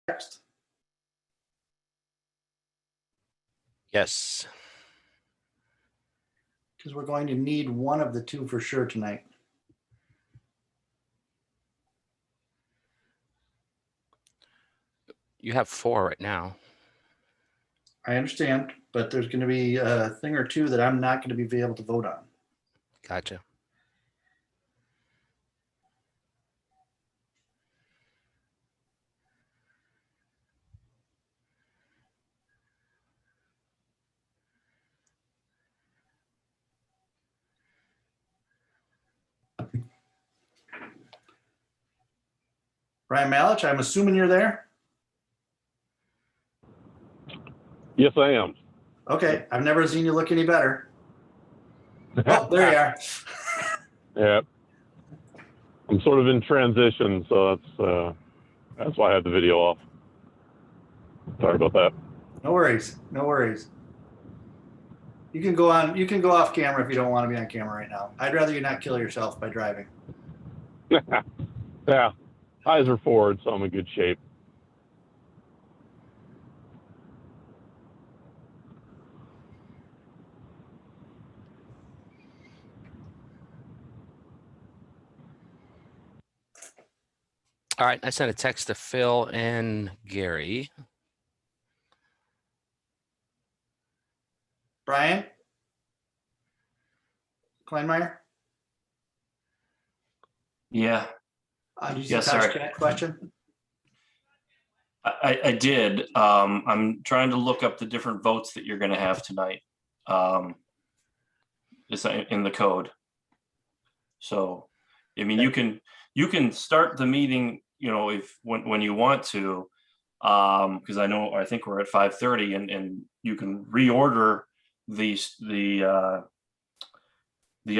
Text. Yes. Because we're going to need one of the two for sure tonight. You have 4 right now. I understand, but there's going to be a thing or two that I'm not going to be able to vote on. Gotcha. Brian Malich, I'm assuming you're there. Yes, I am. Okay, I've never seen you look any better. Oh, there you are. Yeah. I'm sort of in transition, so that's why I had the video off. Sorry about that. No worries. No worries. You can go on. You can go off camera if you don't want to be on camera right now. I'd rather you not kill yourself by driving. Yeah. Eyes are forward, so I'm in good shape. All right. I sent a text to Phil and Gary. Brian Kleinmeyer. Yeah. Did you see Yes, Todd's sir. chat question? I did. I'm trying to look up the different votes that you're going to have tonight. It's in the code. So, I mean, you can start the meeting, you know, if when you want to, because I think we're at 5:30, and you can reorder the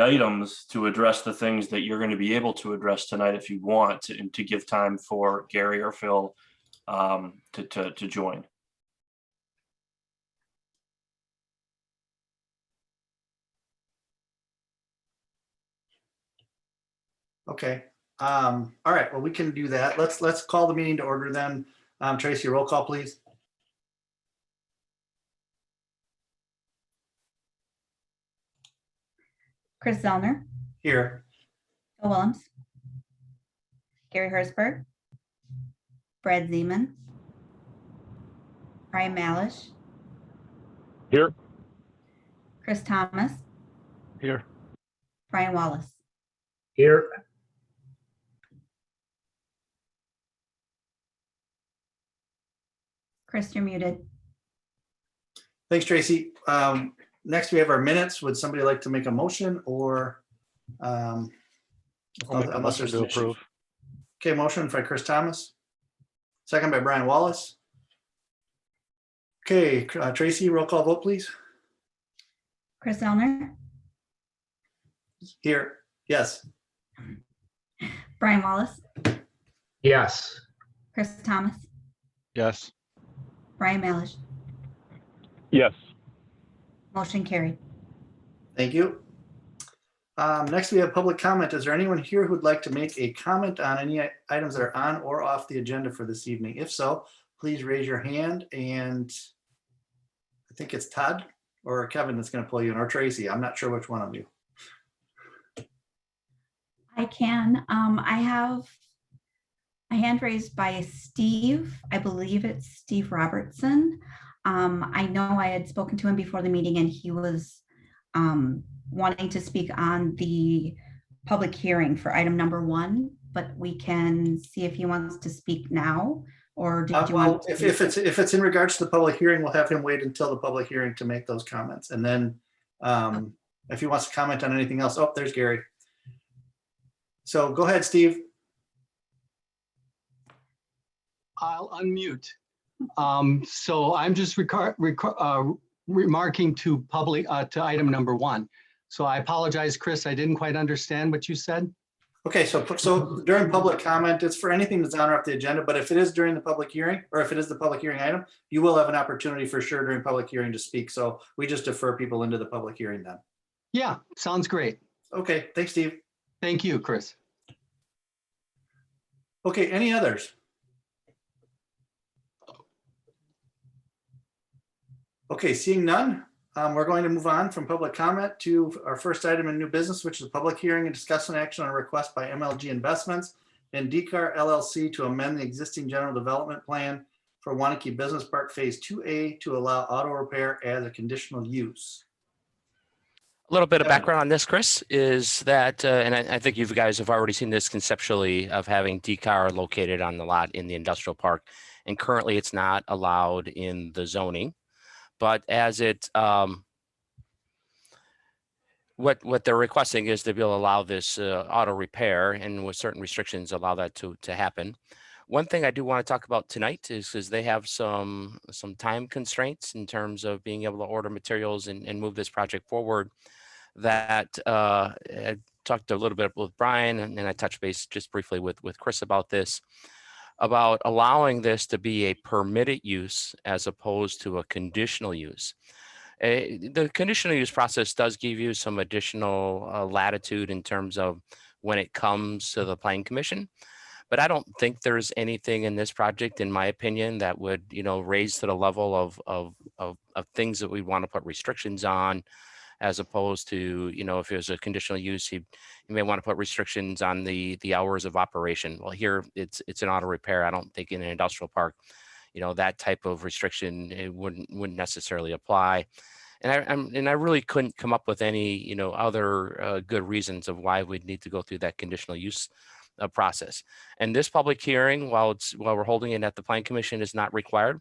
items to address the things that you're going to be able to address tonight if you want to give time for Gary or Phil to join. Okay. All right. Well, we can do that. Let's call the meeting to order then. Tracy, roll call, please. Chris Zellner. Here. Phil Willems. Gary Herzberg. Brad Zeman. Brian Malich. Here. Chris Thomas. Here. Brian Wallace. Here. Chris, you're muted. Thanks, Tracy. Next, we have our minutes. Would somebody like to make a motion or unless there's an issue? Okay, motion by Chris Thomas. Second by Brian Wallace. Okay, Tracy, roll call vote, please. Chris Zellner. Here. Yes. Brian Wallace. Yes. Chris Thomas. Yes. Brian Malich. Yes. Motion carried. Thank you. Next, we have public comment. Is there anyone here who'd like to make a comment on any items that are on or off the agenda for this evening? If so, please raise your hand, and I think it's Todd or Kevin that's going to pull you in, or Tracy. I'm not sure which one of you. I can. I have a hand raised by Steve. I believe it's Steve Robertson. I know I had spoken to him before the meeting, and he was wanting to speak on the public hearing for item number 1, but we can see if he wants to speak now, or did you want to? If it's in regards to the public hearing, we'll have him wait until the public hearing to make those comments, and then if he wants to comment on anything else. Oh, there's Gary. So go ahead, Steve. I'll unmute. So I'm just remarking to public to item number 1. So I apologize, Chris. I didn't quite understand what you said. Okay, so during public comment, it's for anything that's on or off the agenda, but if it is during the public hearing, or if it is the public hearing item, you will have an opportunity for sure during public hearing to speak. So we just defer people into the public hearing then. Yeah, sounds great. Okay, thanks, Steve. Thank you, Chris. Okay, any others? Okay, seeing none, we're going to move on from public comment to our first item in new business, which is a public hearing and discussion action on a request by MLG Investments and DCAR LLC to amend the existing general development plan for Waunakee Business Park Phase 2A to allow auto repair as a conditional use. A little bit of Kevin. background on this, Chris, is that, and I think you guys have already seen this conceptually of having decar located on the lot in the industrial park. And currently it's not allowed in the zoning, but as it, what they're requesting is to be able to allow this auto repair, and with certain restrictions allow that to happen. One thing I do want to talk about tonight is they have some time constraints in terms of being able to order materials and move this project forward. That I talked a little bit with Brian, and I touched base just briefly with Chris about this, about allowing this to be a permitted use as opposed to a conditional use. The conditional use process does give you some additional latitude in terms of when it comes to the planning commission. But I don't think there's anything in this project, in my opinion, that would, raise to the level of things that we want to put restrictions on, as opposed to, if it was a conditional use, you may want to put restrictions on the hours of operation. Well, here it's an auto repair. I don't think in an industrial park, that type of restriction, it wouldn't necessarily apply. And I really couldn't come up with any, other good reasons of why we'd need to go through that conditional use process. And this public hearing, while we're holding it at the Planning Commission, is not required.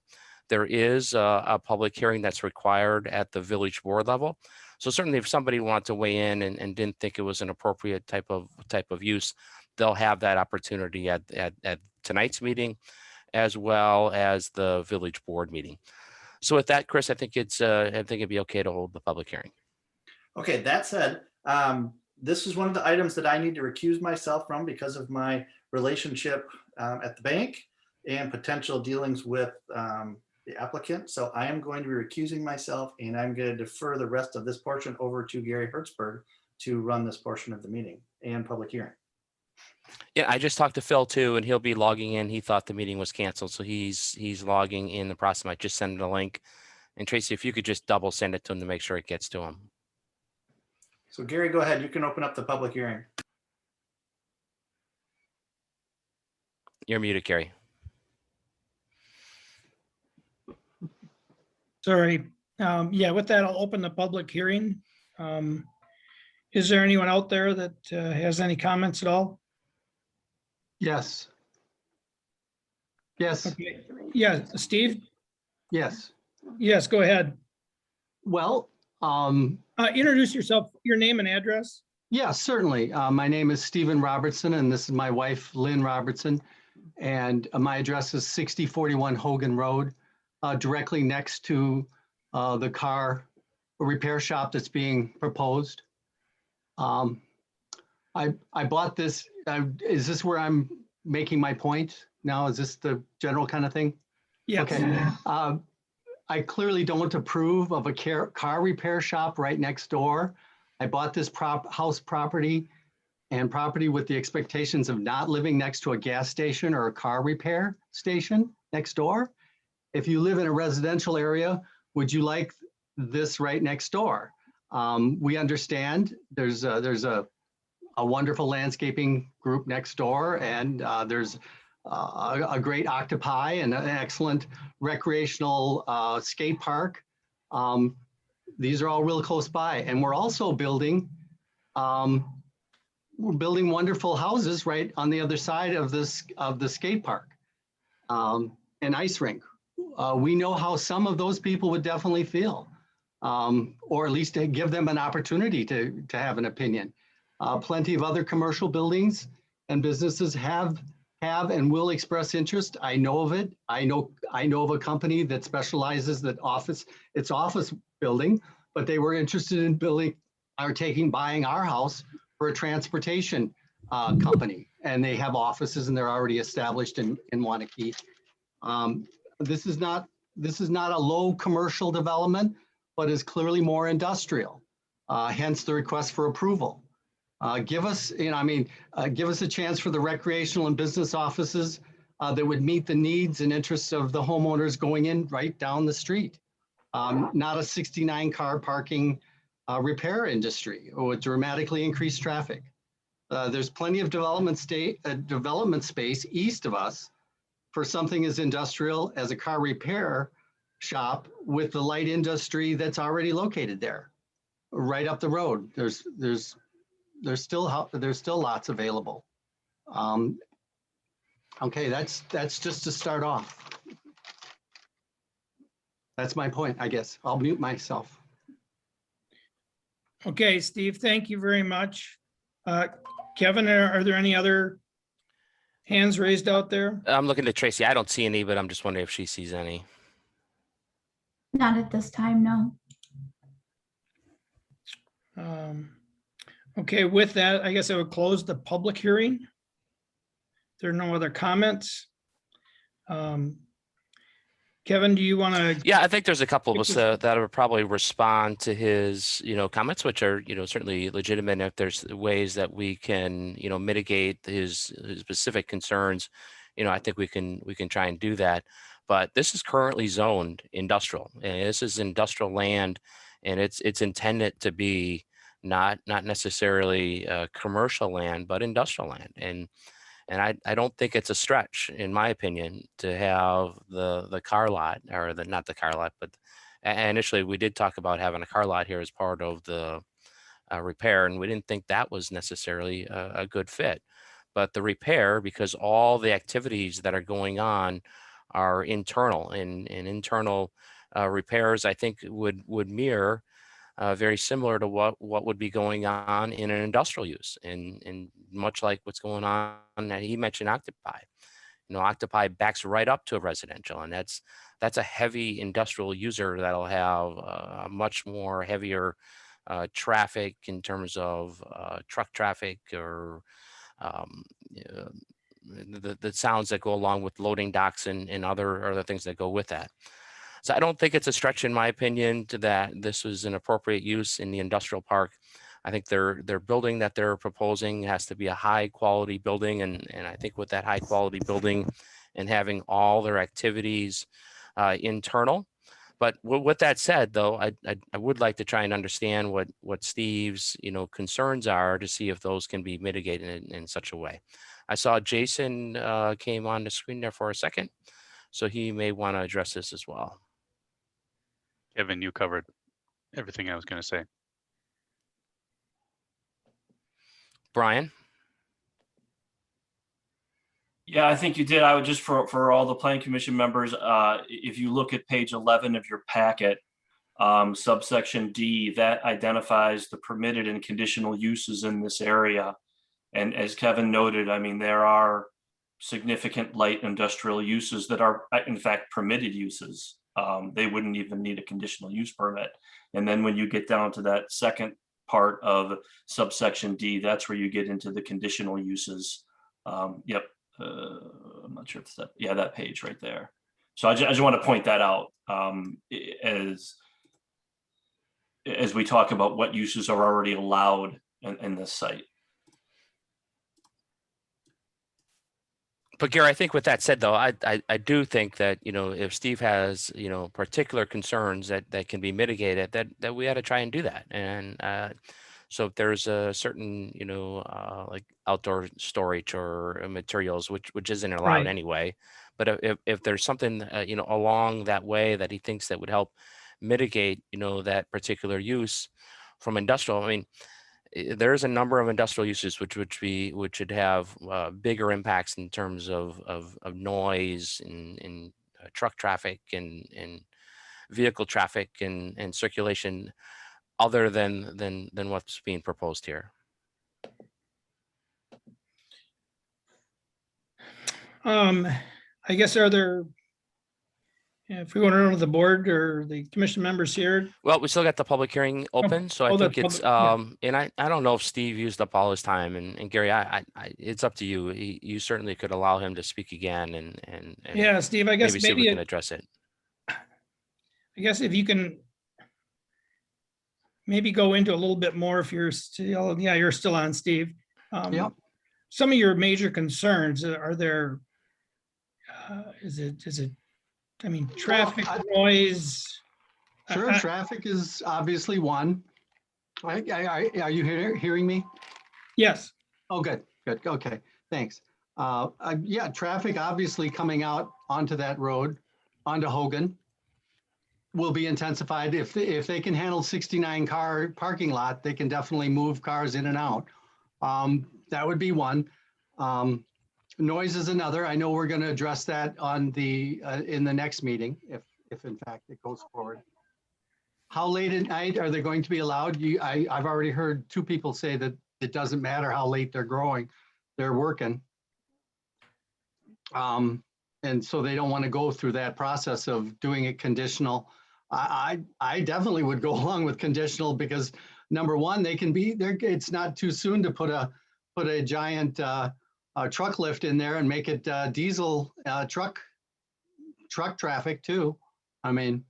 There is a public hearing that's required at the village board level. So certainly if somebody wanted to weigh in and didn't think it was an appropriate type of use, they'll have that opportunity at tonight's meeting, as well as the village board meeting. So with that, Chris, I think it'd be okay to hold the public hearing. Okay, that said, this is one of the items that I need to recuse myself from because of my relationship at the bank and potential dealings with the applicant. So I am going to be recusing myself, and I'm going to defer the rest of this portion over to Gary Hertzberg to run this portion of the meeting and public hearing. Yeah, I just talked to Phil too, and he'll be logging in. He thought the meeting was canceled, so he's logging in the process. I just sent him a link. And Tracy, if you could just double send it to him to make sure it gets to him. So Gary, go ahead. You can open up the public hearing. You're muted, Gary. Sorry. Yeah, with that, I'll open the public hearing. Is there anyone out there that has any comments at all? Yes. Yes, Okay. Yeah, Steve? yes. Yes, go ahead. Well, Introduce yourself, your name and address. yeah, certainly. My name is Stephen Robertson, and this is my wife, Lynn Robertson. And my address is 6041 Hogan Road, directly next to the car repair shop that's being proposed. I bought this. Is this where I'm making my point now? Is this the general kind of thing? Yes. Okay. I clearly don't approve of a car repair shop right next door. I bought this house property with the expectations of not living next to a gas station or a car repair station next door. If you live in a residential area, would you like this right next door? We understand there's a wonderful landscaping group next door, and there's a great octopi and an excellent recreational skate park. These are all real close by, and we're also building wonderful houses right on the other side of the skate park, an ice rink. We know how some of those people would definitely feel, or at least to give them an opportunity to have an opinion. Plenty of other commercial buildings and businesses have and will express interest. I know of it. I know of a company that specializes its office building, but they were interested in buying our house for a transportation company, and they have offices and they're already established in Waunakee. This is not a low commercial development, but is clearly more industrial. Hence the request for approval. Give us a chance for the recreational and business offices that would meet the needs and interests of the homeowners going in right down the street. not a 69 car parking repair industry or would dramatically increase traffic. There's plenty of development space east of us for something as industrial as a car repair shop with the light industry that's already located there, right up the road. There's still lots available. Okay, that's just to start off. That's my point, I guess. I'll mute myself. Okay, Steve, thank you very much. Kevin, are there any other hands raised out there? I'm looking to Tracy. I don't see any, but I'm just wondering if she sees any. Not at this time, no. Okay, with that, I guess I would close the public hearing. There are no other comments. Kevin, do you want to? Yeah, I think there's a couple of us that would probably respond to his, comments, which are, certainly legitimate. If there's ways that we can, mitigate his specific concerns, I think we can try and do that. But this is currently zoned industrial, and this is industrial land, and it's intended to be not necessarily commercial land, but industrial land. And I don't think it's a stretch, in my opinion, to have the car lot, or not the car lot, but initially we did talk about having a car lot here as part of the repair, and we didn't think that was necessarily a good fit. But the repair, because all the activities that are going on are internal, and internal repairs, I think would mirror very similar to what would be going on in an industrial use, and much like what's going on that he mentioned Octopi. Octopi backs right up to a residential, and that's a heavy industrial user that'll have a much more heavier traffic in terms of truck traffic, or the sounds that go along with loading docks and other things that go with that. So I don't think it's a stretch, in my opinion, to that this was an appropriate use in the industrial park. I think their building that they're proposing has to be a high quality building. And I think with that high quality building and having all their activities internal. But with that said, though, I would like to try and understand what Steve's concerns are, to see if those can be mitigated in such a way. I saw Jason came on the screen there for a second, so he may want to address this as well. Kevin, you covered everything I was going to say. Brian? Yeah, I think you did. I would just, for all the planning commission members, if you look at page 11 of your packet, subsection D, that identifies the permitted and conditional uses in this area. And as Kevin noted, I mean, there are significant light industrial uses that are in fact permitted uses. They wouldn't even need a conditional use permit. And then when you get down to that second part of subsection D, that's where you get into the conditional uses. Yep. I'm not sure if it's that, yeah, that page right there. So I just want to point that out as we talk about what uses are already allowed in this site. But Gary, I think with that said, though, I do think that, if Steve has, particular concerns that can be mitigated, that we ought to try and do that. And so if there's a certain, like outdoor storage or materials, which isn't allowed Right. anyway, but if there's something, along that way that he thinks that would help mitigate, that particular use from industrial, I mean, there's a number of industrial uses which should have bigger impacts in terms of noise and truck traffic and vehicle traffic and circulation, other than what's being proposed here. I guess, if we want to run with the board or the commission members here. Well, we still got the public hearing open, so I think that's it's public, and I don't know if Steve used up all his time, and Gary, I it's up to you. You certainly could allow him to speak again, and Yeah, Steve, I guess maybe see if we maybe can address it. I guess if you can maybe go into a little bit more, if you're still, yeah, you're still on, Steve. Yep. Some of your major concerns, are there, is it, I mean, traffic, noise? Sure, traffic is obviously one. Are you hearing me? Yes, Oh, good, good. Okay, thanks. Yeah, traffic obviously coming out onto that road, onto Hogan, will be intensified. If they can handle 69 car parking lot, they can definitely move cars in and out. That would be one. Noise is another. I know we're going to address that on the in the next meeting, if in fact it goes forward. How late at night are they going to be allowed? I've already heard two people say that it doesn't matter how late they're working. And so they don't want to go through that process of doing it conditional. I definitely would go along with conditional because number one, they can be there. It's not too soon to put a giant truck lift in there and make it diesel truck traffic too. I mean,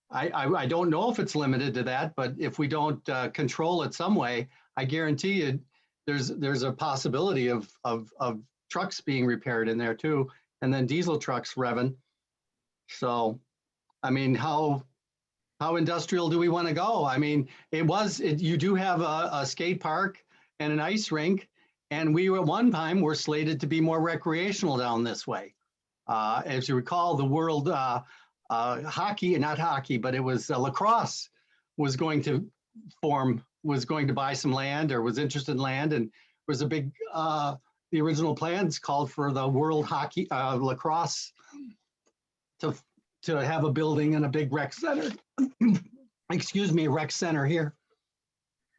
I don't know if it's limited to that, but if we don't control it some way, I guarantee you there's a possibility of trucks being repaired in there too, and then diesel trucks revving. So, I mean, how industrial do we want to go? I mean, you do have a skate park and an ice rink, and we at one time were slated to be more recreational down this way. As you recall, the world hockey, not hockey, but it was lacrosse was going to buy some land or was interested in land, and was a big the original plans called for the world hockey lacrosse to have a building and a big rec center. Excuse me, rec center here.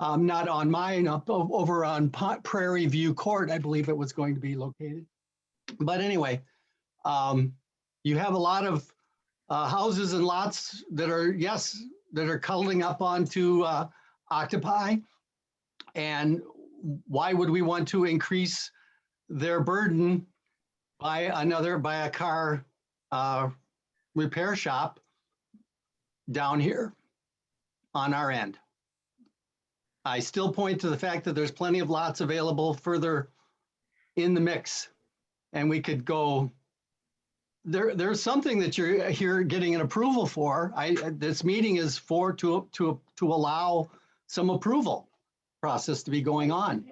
Not on mine, up over on Prairie View Court, I believe it was going to be located. But anyway, you have a lot of houses and lots that are cuddling up onto Octopi. And why would we want to increase their burden by a car repair shop down here on our end? I still point to the fact that there's plenty of lots available further in the mix, and we could go. There's something that you're here getting an approval for. This meeting is to allow some approval process to be going on.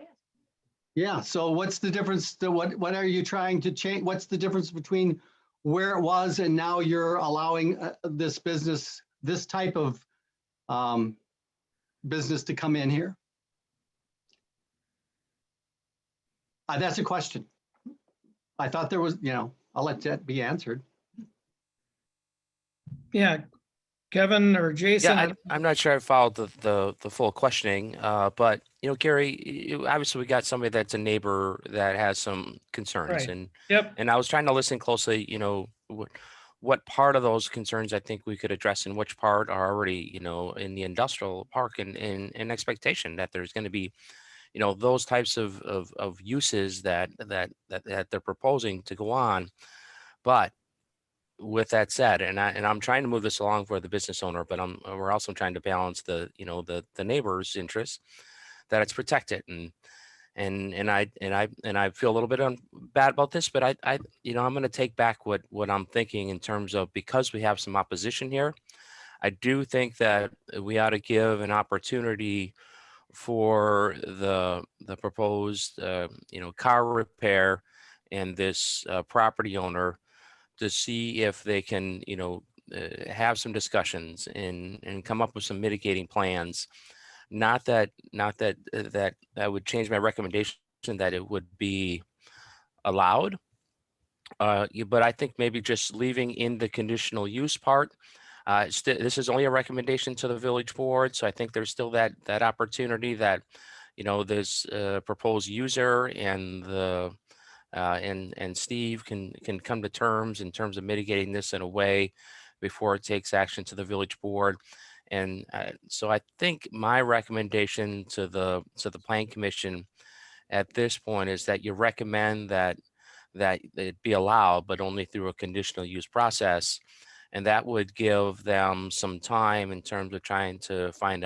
Yeah. So what's the difference? What are you trying to change? What's the difference between where it was and now you're allowing this type of business to come in here? That's a question. I thought there was, I'll let that be answered. yeah. Kevin or Jason? Yeah, I'm not sure I followed the full questioning, but Gary, obviously we got somebody that's a neighbor that has some concerns, Right. and Yep. I was trying to listen closely. What part of those concerns I think we could address, and which part are already in the industrial park, and in expectation that there's going to be those types of uses that they're proposing to go on. But with that said, and I'm trying to move this along for the business owner, but we're also trying to balance the neighbor's interests, that it's protected, and I feel a little bit bad about this, but I'm going to take back what I'm thinking in terms of, because we have some opposition here, I do think that we ought to give an opportunity for the proposed car repair and this property owner to see if they can have some discussions and come up with some mitigating plans. Not that would change my recommendation that it would be allowed, but I think maybe just leaving in the conditional use part. This is only a recommendation to the village board, so I think there's still that opportunity that this proposed user and the and Steve can come to terms in terms of mitigating this in a way before it takes action to the village board. And so I think my recommendation to the plan commission at this point is that you recommend that it be allowed, but only through a conditional use process. And that would give them some time in terms of trying to find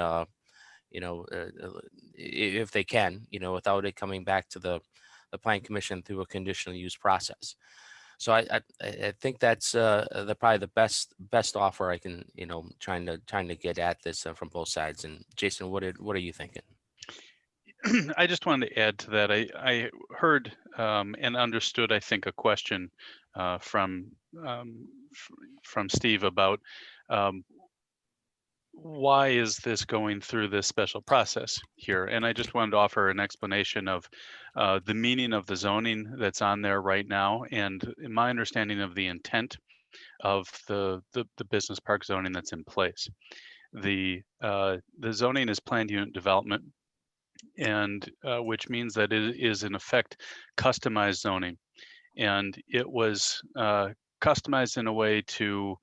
if they can, without it coming back to the plan commission through a conditional use process. So I think that's probably the best offer I can, trying to get at this from both sides. And Jason, what are you thinking? I just wanted to add to that. I heard and understood, I think, a question from Steve about why is this going through this special process here? And I just wanted to offer an explanation of the meaning of the zoning that's on there right now, and in my understanding of the intent of the business park zoning that's in place. The zoning is planned unit development, and which means that it is in effect customized zoning, and it was customized in a way to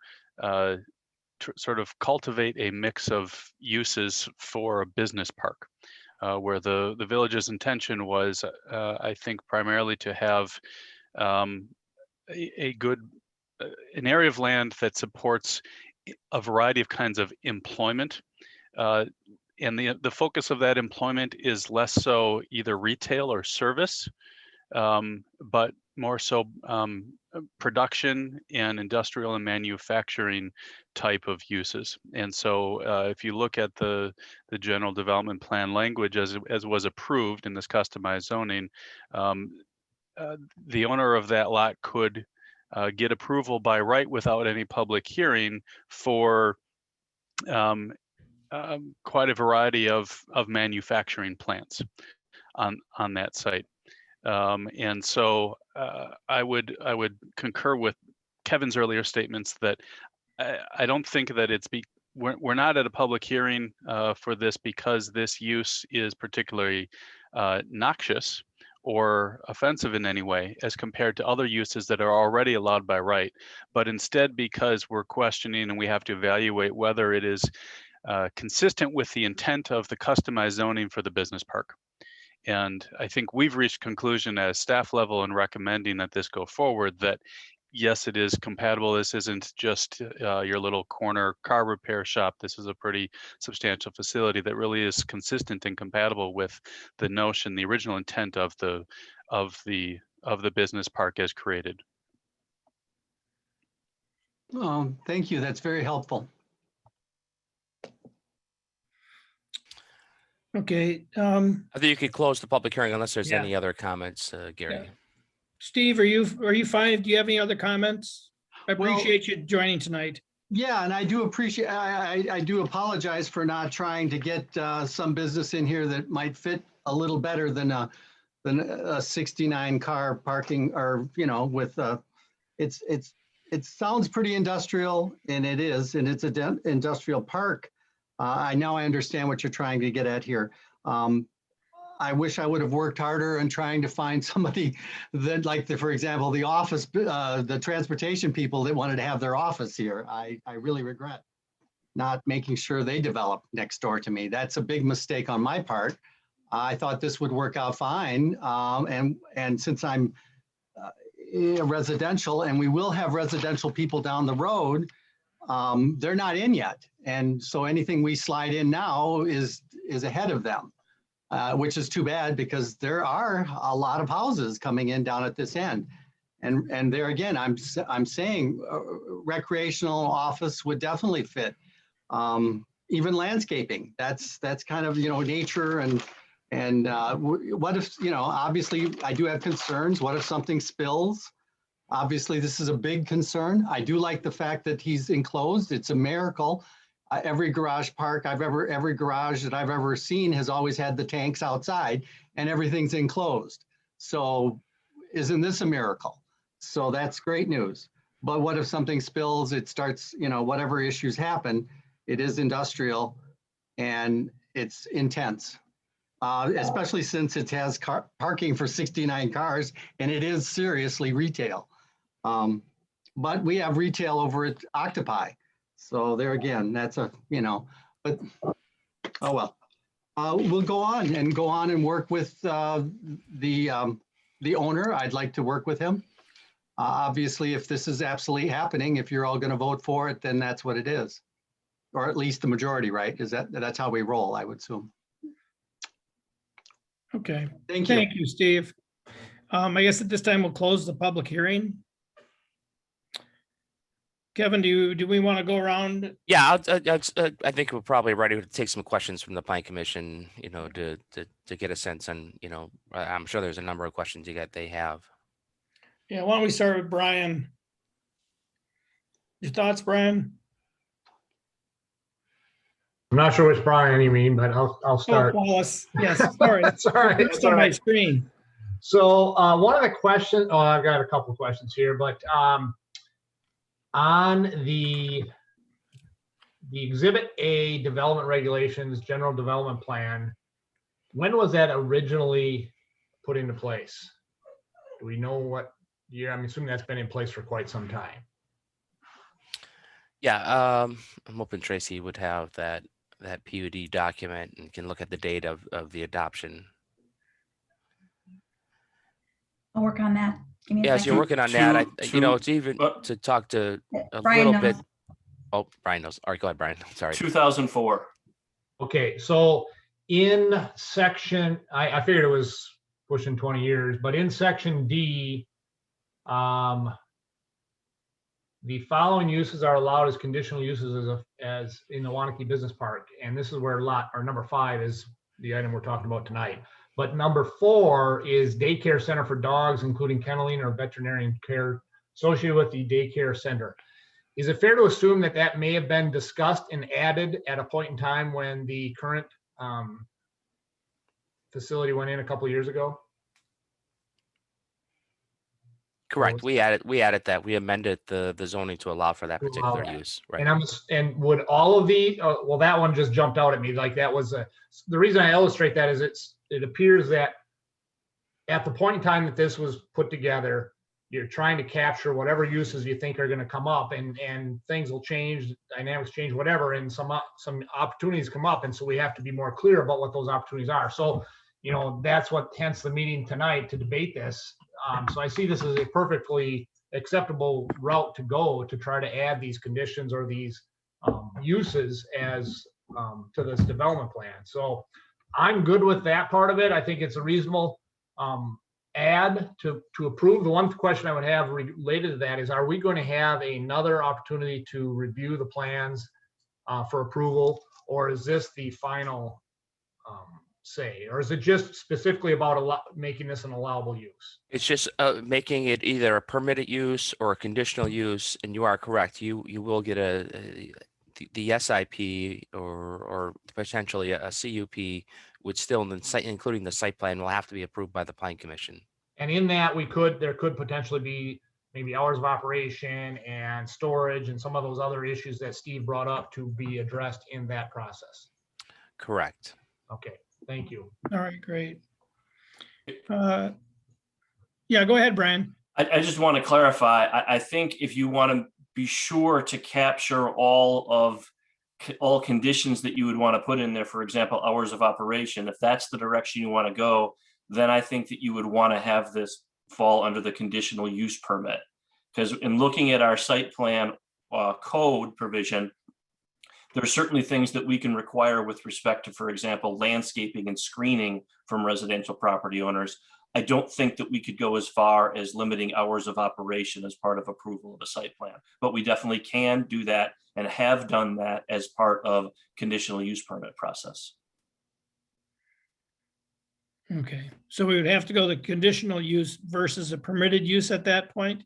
sort of cultivate a mix of uses for a business park, where the village's intention was, I think, primarily to have a good an area of land that supports a variety of kinds of employment. And the focus of that employment is less so either retail or service, but more so production and industrial and manufacturing type of uses. And so if you look at the general development plan language as was approved in this customized zoning, the owner of that lot could get approval by right without any public hearing for quite a variety of manufacturing plants on that site. And so I would concur with Kevin's earlier statements that I don't think that we're not at a public hearing for this because this use is particularly noxious or offensive in any way as compared to other uses that are already allowed by right, but instead because we're questioning and we have to evaluate whether it is consistent with the intent of the customized zoning for the business park. And I think we've reached conclusion at staff level in recommending that this go forward, that yes, it is compatible. This isn't just your little corner car repair shop. This is a pretty substantial facility that really is consistent and compatible with the notion, the original intent of the business park as created. Thank you. That's very helpful. Okay. I think you could close the public hearing unless there's Yeah. any other comments, Gary. Yeah. Steve, are you fine? Do you have any other comments? I appreciate you joining tonight. Yeah, and I do appreciate, I do apologize for not trying to get some business in here that might fit a little better than a 69 car parking, or, with it sounds pretty industrial, and it is, and it's an industrial park. I understand what you're trying to get at here. I wish I would have worked harder in trying to find somebody that, like, for example, the office, the transportation people that wanted to have their office here. I really regret not making sure they developed next door to me. That's a big mistake on my part. I thought this would work out fine. And since I'm residential, and we will have residential people down the road, they're not in yet. And so anything we slide in now is ahead of them. Which is too bad, because there are a lot of houses coming in down at this end. And there again, I'm saying recreational office would definitely fit. Even landscaping, that's kind of, nature and what if, obviously I do have concerns. What if something spills? Obviously this is a big concern. I do like the fact that he's enclosed. It's a miracle. Every garage park every garage that I've ever seen has always had the tanks outside and everything's enclosed. So isn't this a miracle? So that's great news. But what if something spills, it starts, whatever issues happen, it is industrial and it's intense. Especially since it has parking for 69 cars and it is seriously retail. But we have retail over at Octopi. So there again, that's but oh well. We'll go on and work with the owner. I'd like to work with him. Obviously, if this is absolutely happening, if you're all going to vote for it, then that's what it is, or at least the majority, right? That's how we roll, I would assume. Okay. Thank you. Thank you, Steve. I guess at this time we'll close the public hearing. Kevin, do we want to go around? Yeah, I think we're probably ready to take some questions from the Plan Commission, to get a sense on, I'm sure there's a number of questions they have. Yeah, why don't we start with Brian? Your thoughts, Brian? I'm not sure which Brian you mean, but I'll Oh, start. Wallace. Yes, sorry. That's all right. It's That's on all my right. screen. So one of the questions, I've got a couple of questions here, but on the Exhibit A development regulations, general development plan, when was that originally put into place? Do we know what year? I'm assuming that's been in place for quite some time. Yeah, I'm hoping Tracy would have that PUD document and can look at the date of the adoption. I'll work on that. Give me a Yeah, as you're second. working on that, it's even what? to talk to a Brian little knows. bit. Oh, Brian knows. All right, go ahead, Brian. Sorry. 2004. Okay, so in section, I figured it was pushing 20 years, but in section D, the following uses are allowed as conditional uses as in the Waunakee Business Park. And this is where number 5 is the item we're talking about tonight. But number 4 is daycare center for dogs, including kenneling or veterinarian care associated with the daycare center. Is it fair to assume that that may have been discussed and added at a point in time when the current facility went in a couple of years ago? Correct. We added that. We amended the zoning to allow for that particular use. Right. And would all of the well, that one just jumped out at me. Like that was the reason I illustrate that is it appears that at the point in time that this was put together, you're trying to capture whatever uses you think are going to come up, and things will change, dynamics change, whatever, and some opportunities come up, and so we have to be more clear about what those opportunities are. So, that's what hence the meeting tonight to debate this. So I see this as a perfectly acceptable route to go to try to add these conditions or these uses as to this development plan. So I'm good with that part of it. I think it's a reasonable add to approve. The one question I would have related to that is, are we going to have another opportunity to review the plans for approval, or is this the final say, or is it just specifically about making this an allowable use? It's just making it either a permitted use or a conditional use, and you are correct. You will get the SIP or potentially a CUP, would still, including the site plan, will have to be approved by the Plan Commission. And in that, there could potentially be maybe hours of operation and storage and some of those other issues that Steve brought up to be addressed in that process. Correct. Okay, thank you. All right, great. Yeah, go ahead, Brian. I just want to clarify. I think if you want to be sure to capture all conditions that you would want to put in there, for example, hours of operation, if that's the direction you want to go, then I think that you would want to have this fall under the conditional use permit. Because in looking at our site plan code provision, there are certainly things that we can require with respect to, for example, landscaping and screening from residential property owners. I don't think that we could go as far as limiting hours of operation as part of approval of a site plan, but we definitely can do that and have done that as part of conditional use permit process. Okay, so we would have to go the conditional use versus a permitted use at that point?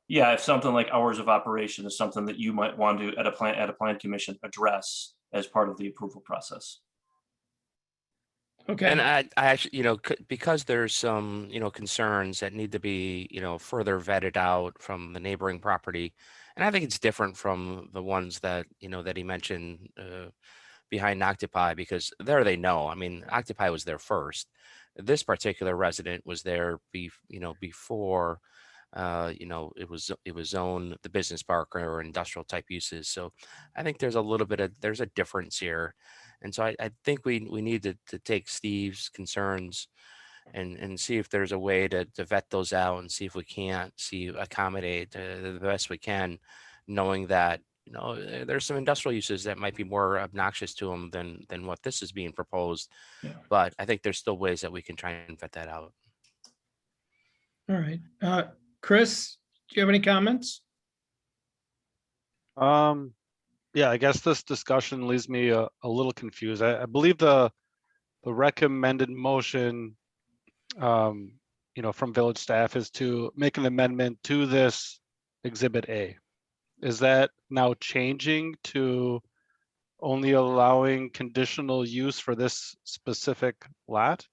Yeah, if something like hours of operation is something that you might want to, at a plan commission, address as part of the approval process. Okay. And I actually, because there's some, concerns that need to be, further vetted out from the neighboring property. And I think it's different from the ones that, that he mentioned behind Occupy, because there they know. I mean, Occupy was there first. This particular resident was there, before, it was zoned the business park or industrial type uses. So I think there's a difference here. And so I think we need to take Steve's concerns and see if there's a way to vet those out and see if we can't accommodate the best we can, knowing that, there's some industrial uses that might be more obnoxious to them than what this is being proposed. Yeah. But I think there's still ways that we can try and vet that out. All right. Chris, do you have any comments? Yeah, I guess this discussion leaves me a little confused. I believe the recommended motion, from village staff is to make an amendment to this Exhibit A. Is that now changing to only allowing conditional use for this specific lot?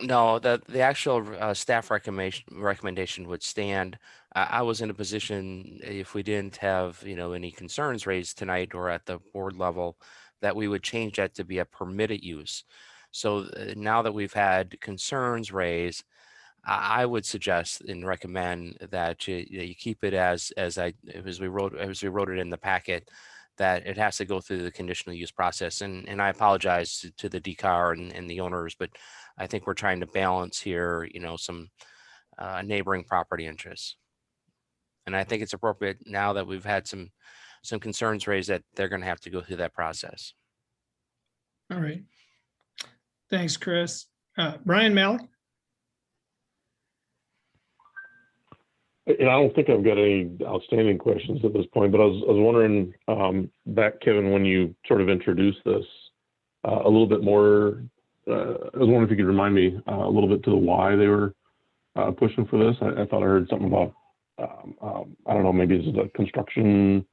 No, the actual staff recommendation would stand. I was in a position, if we didn't have, any concerns raised tonight or at the board level, that we would change that to be a permitted use. So now that we've had concerns raised, I would suggest and recommend that you keep it as we wrote it in the packet, that it has to go through the conditional use process. And I apologize to the DCAR and the owners, but I think we're trying to balance here, some neighboring property interests. And I think it's appropriate now that we've had some concerns raised that they're going to have to go through that process. All right. Thanks, Chris. Brian Malik? And I don't think I've got any outstanding questions at this point, but I was wondering back, Kevin, when you sort of introduced this a little bit more, I was wondering if you could remind me a little bit to the why they were pushing for this. I thought I heard something about, I don't know, maybe it's a construction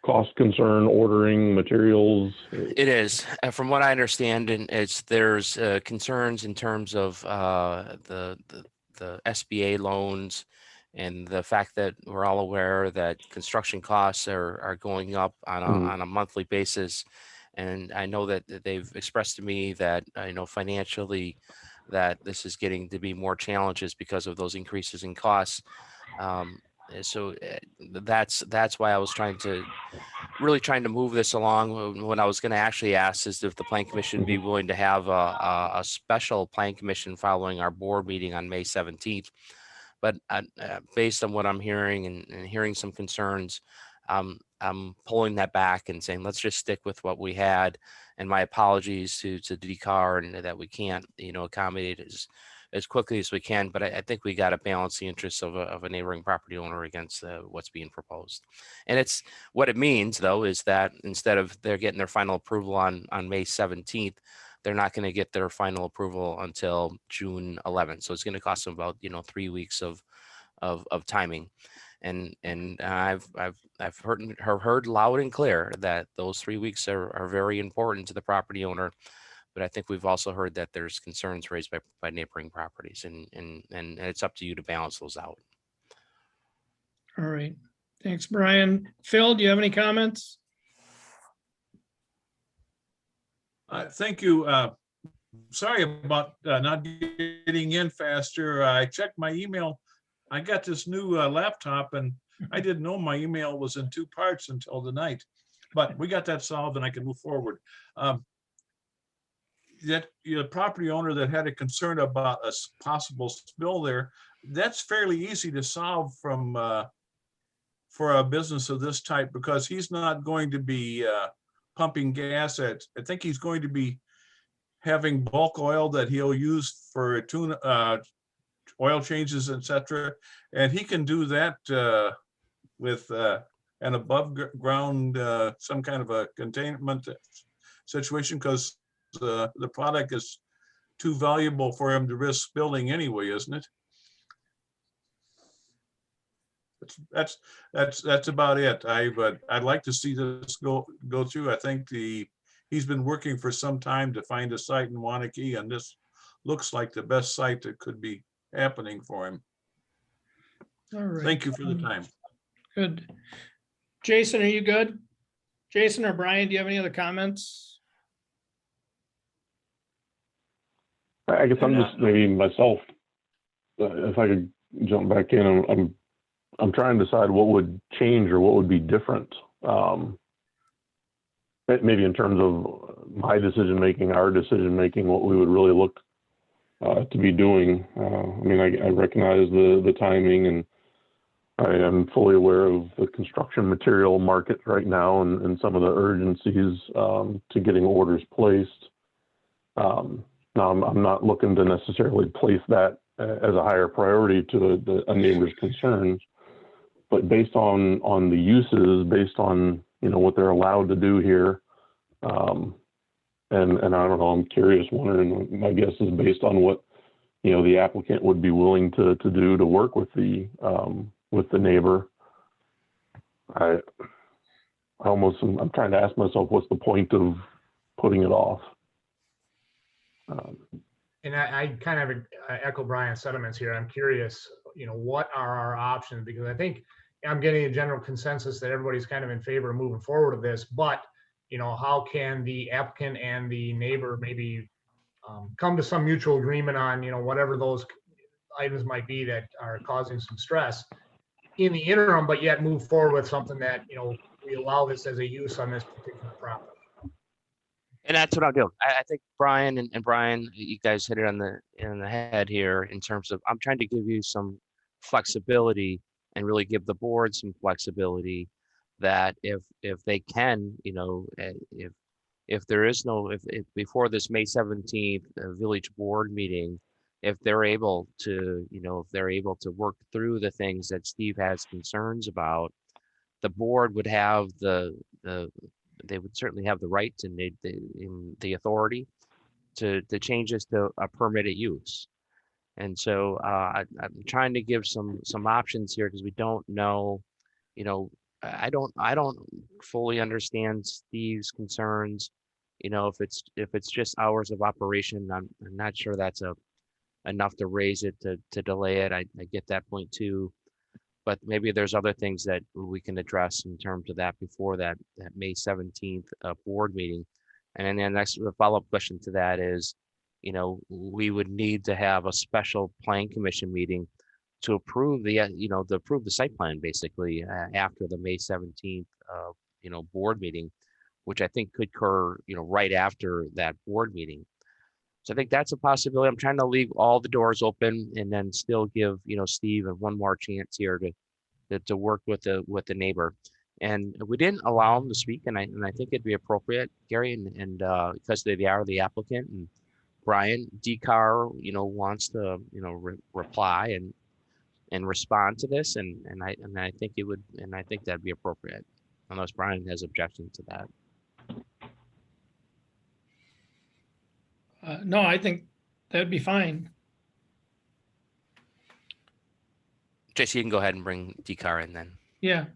cost concern, ordering materials. It is, from what I understand, and there's concerns in terms of the SBA loans, and the fact that we're all aware that construction costs are going up on a monthly basis. And I know that they've expressed to me that, financially, that this is getting to be more challenges because of those increases in costs. So that's why I was trying to move this along. What I was going to actually ask is if the Plan Commission would be willing to have a special Plan Commission following our board meeting on May 17th. But based on what I'm hearing and hearing some concerns, I'm pulling that back and saying, let's just stick with what we had. And my apologies to DCAR and that we can't, accommodate as quickly as we can. But I think we got to balance the interests of a neighboring property owner against what's being proposed. And it's what it means, though, is that instead of they're getting their final approval on May 17th, they're not going to get their final approval until June 11th. So it's going to cost them about 3 weeks of timing. And I've heard loud and clear that those 3 weeks are very important to the property owner. But I think we've also heard that there's concerns raised by neighboring properties, and it's up to you to balance those out. All right. Thanks, Brian. Phil, do you have any comments? Thank you. Sorry about not getting in faster. I checked my email. I got this new laptop, and I didn't know my email was in 2 parts until tonight. But we got that solved, and I can move forward. That property owner that had a concern about a possible spill there, that's fairly easy to solve for a business of this type, because he's not going to be pumping gas I think he's going to be having bulk oil that he'll use for oil changes, etc. And he can do that with an above ground, some kind of a containment situation, because the product is too valuable for him to risk spilling anyway, isn't it? That's about it. I'd like to see this go through. I think he's been working for some time to find a site in Waunakee, and this looks like the best site that could be happening for him. All right. Thank you for the time. Good. Jason, are you good? Jason or Brian, do you have any other comments? I guess I'm just maybe myself. If I could jump back in, I'm trying to decide what would change or what would be different. Maybe in terms of my decision making, our decision making, what we would really look to be doing. I mean, I recognize the timing, and I am fully aware of the construction material market right now and some of the urgencies to getting orders placed. Now, I'm not looking to necessarily place that as a higher priority to a neighbor's concerns, but based on the uses, based on, you know, what they're allowed to do here, and I don't know, I'm curious, wondering, my guess is based on what, you know, the applicant would be willing to do to work with the neighbor. I'm trying to ask myself, what's the point of putting it off? And I kind of echo Brian's sentiments here. I'm curious, you know, what are our options? Because I think I'm getting a general consensus that everybody's kind of in favor of moving forward with this, but, you know, how can the applicant and the neighbor maybe come to some mutual agreement on, you know, whatever those items might be that are causing some stress in the interim, but yet move forward with something that, you know, we allow this as a use on this particular property. And that's what I'm doing. I think Brian and Brian, you guys hit it on the head here in terms of, I'm trying to give you some flexibility and really give the board some flexibility that if they can, you know, if there is no, if before this May 17th village board meeting, if they're able to, you know, if they're able to work through the things that Steve has concerns about, the board would have they would certainly have the right and the authority to change this to a permitted use. And so I'm trying to give some options here because we don't know, you know, I don't fully understand Steve's concerns. You know, if it's just hours of operation, I'm not sure that's enough to raise it to delay it. I get that point too. But maybe there's other things that we can address in terms of that before that May 17th board meeting. And then the next follow-up question to that is, you know, we would need to have a special plan commission meeting to approve the site plan basically after the May 17th, you know, board meeting, which I think could occur, you know, right after that board meeting. So I think that's a possibility. I'm trying to leave all the doors open and then still give, you know, Steve one more chance here to work with the neighbor. And we didn't allow him to speak, and I think it'd be appropriate, Gary, and because they are the applicant, and Brian DeCar, you know, wants to, you know, reply and respond to this, and I think it would, and I think that'd be appropriate, unless Brian has objection to that. No, I think that'd be fine. JC, you can go ahead and bring DeCar in then. Yeah.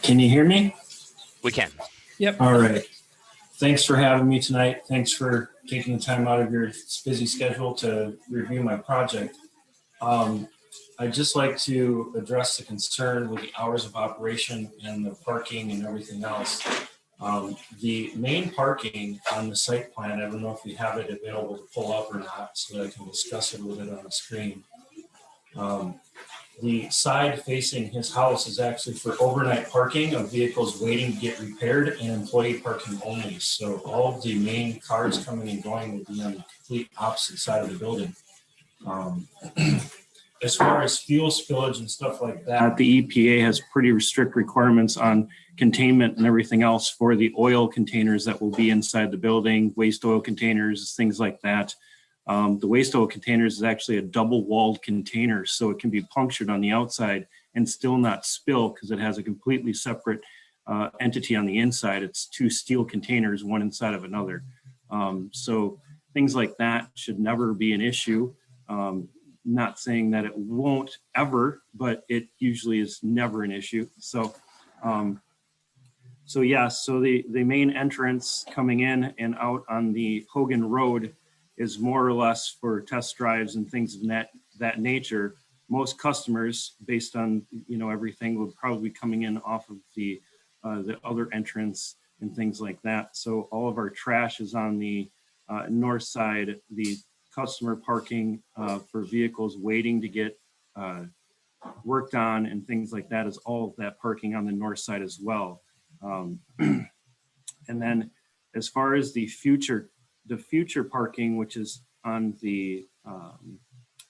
Can you hear me? We can. Yep. All right. Thanks for having me tonight. Thanks for taking the time out of your busy schedule to review my project. I'd just like to address the concern with the hours of operation and the parking and everything else. The main parking on the site plan, I don't know if you have it available to pull up or not so that I can discuss it with it on the screen. The side facing his house is actually for overnight parking of vehicles waiting to get repaired and employee parking only. So all of the main cars coming and going will be on the complete opposite side of the building. As far as fuel spillage and stuff like that, the EPA has pretty strict requirements on containment and everything else for the oil containers that will be inside the building, waste oil containers, things like that. The waste oil containers is actually a double-walled container, so it can be punctured on the outside and still not spill because it has a completely separate entity on the inside. It's two steel containers, one inside of another. So things like that should never be an issue. Not saying that it won't ever, but it usually is never an issue. So, so the main entrance coming in and out on the Hogan Road is more or less for test drives and things of that nature. Most customers, based on, you know, everything, would probably be coming in off of the other entrance and things like that. So all of our trash is on the north side. The customer parking for vehicles waiting to get worked on and things like that is all of that parking on the north side as well. And then as far as the future parking, which is on the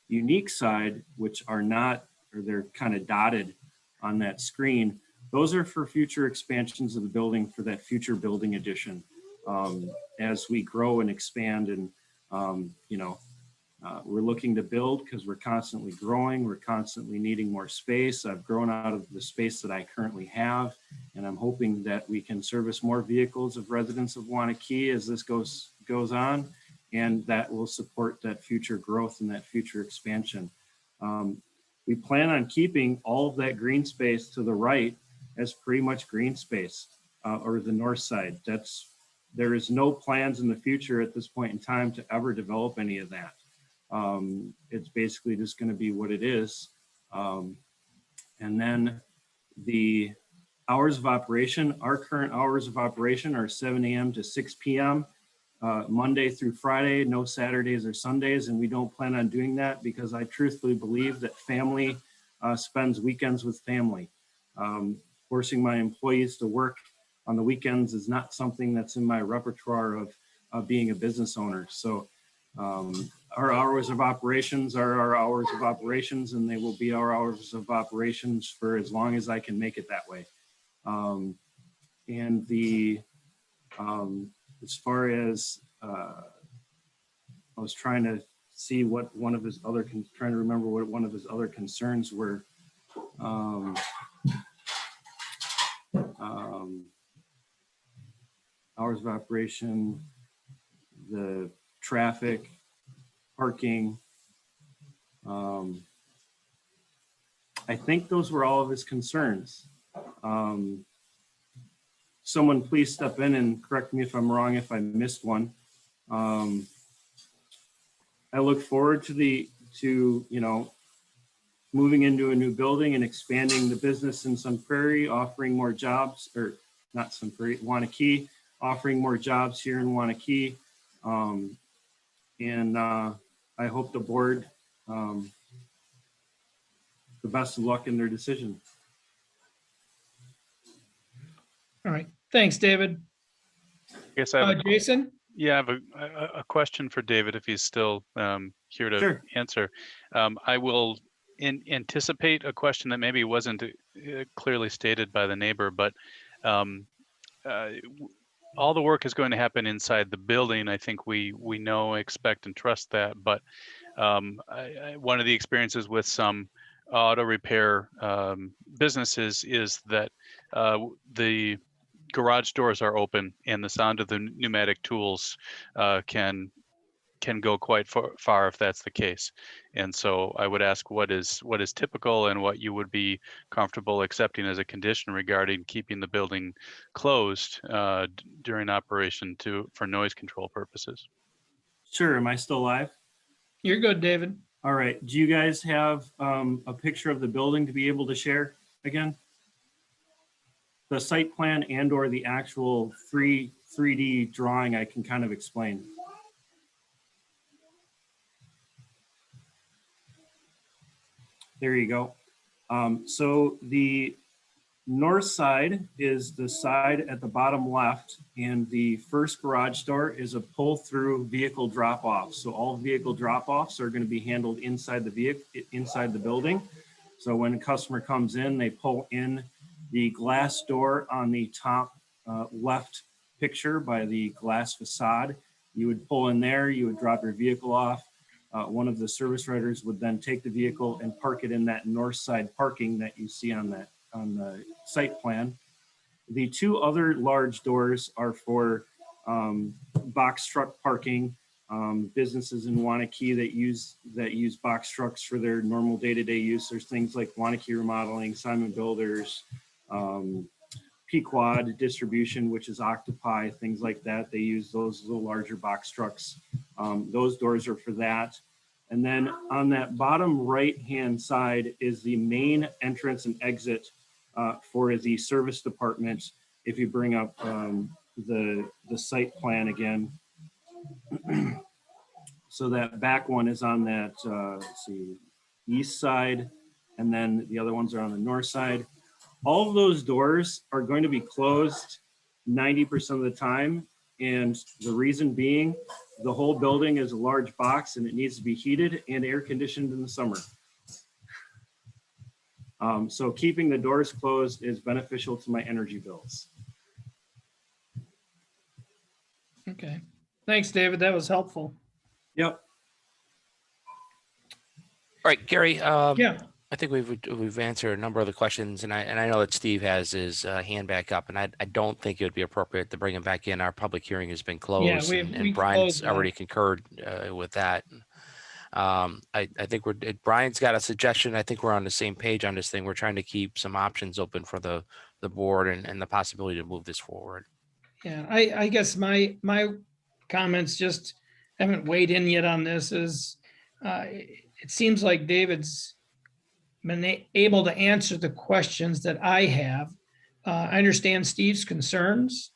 unique side, which are not, or they're kind of dotted on that screen, those are for future expansions of the building for that future building addition. As we grow and expand and, you know, We're looking to build because we're constantly growing. We're constantly needing more space. I've grown out of the space that I currently have, and I'm hoping that we can service more vehicles of residents of Waunakee as this goes on, and that will support that future growth and that future expansion. We plan on keeping all of that green space to the right as pretty much green space, or the north side. There is no plans in the future at this point in time to ever develop any of that. It's basically just going to be what it is. And then the hours of operation, our current hours of operation are 7 a.m. to 6 p.m. Monday through Friday, no Saturdays or Sundays. And we don't plan on doing that because I truthfully believe that family spends weekends with family. Forcing my employees to work on the weekends is not something that's in my repertoire of being a business owner. So our hours of operations are our hours of operations, and they will be our hours of operations for as long as I can make it that way. And as far as I was trying to see what one of his other trying to remember what one of his other concerns were. Hours of operation, the traffic, parking. I think those were all of his concerns. Someone please step in and correct me if I'm wrong, if I missed one. I look forward to moving into a new building and expanding the business in Sun Prairie, offering more jobs, or not Sun Prairie, Waunakee, offering more jobs here in Waunakee. And I hope the board the best of luck in their decision. All right. Thanks, David. I guess I have Jason? Yeah, I have a question for David if he's still here to Sure. answer. I will anticipate a question that maybe wasn't clearly stated by the neighbor, but all the work is going to happen inside the building. I think we know, expect, and trust that. But one of the experiences with some auto repair businesses is that the garage doors are open and the sound of the pneumatic tools can go quite far if that's the case. And so I would ask what is typical and what you would be comfortable accepting as a condition regarding keeping the building closed during operation for noise control purposes. Sure. Am I still live? You're good, David. All right. Do you guys have a picture of the building to be able to share again? The site plan and or the actual 3D drawing I can kind of explain. There you go. So the north side is the side at the bottom left, and the first garage door is a pull-through vehicle drop-off. So all vehicle drop-offs are going to be handled inside the vehicle, inside the building. So when a customer comes in, they pull in the glass door on the top left picture by the glass facade. You would pull in there, you would drop your vehicle off. One of the service writers would then take the vehicle and park it in that north side parking that you see on the site plan. The two other large doors are for box truck parking. Businesses in Waunakee that use box trucks for their normal day-to-day use. There's things like Waunakee Remodeling, Simon Builders, Pequod Distribution, which is Octopi, things like that. They use those little larger box trucks. Those doors are for that. And then on that bottom right-hand side is the main entrance and exit for the service department. If you bring up the site plan again. So that back one is on that, let's see, east side, and then the other ones are on the north side. All of those doors are going to be closed 90% of the time. And the reason being, the whole building is a large box and it needs to be heated and air conditioned in the summer. So keeping the doors closed is beneficial to my energy bills. Okay. Thanks, David. That was helpful. Yep. right, Gary, Yeah, I think we've answered a number of the questions, and I know that Steve has his hand back up, and I don't think it would be appropriate to bring him back in. Our public hearing has been closed, we and Brian's closed that. already concurred with that. I think Brian's got a suggestion. I think we're on the same page on this thing. We're trying to keep some options open for the board and the possibility to move this forward. Yeah, I guess my comments just haven't weighed in yet on this is, it seems like David's been able to answer the questions that I have. I understand Steve's concerns,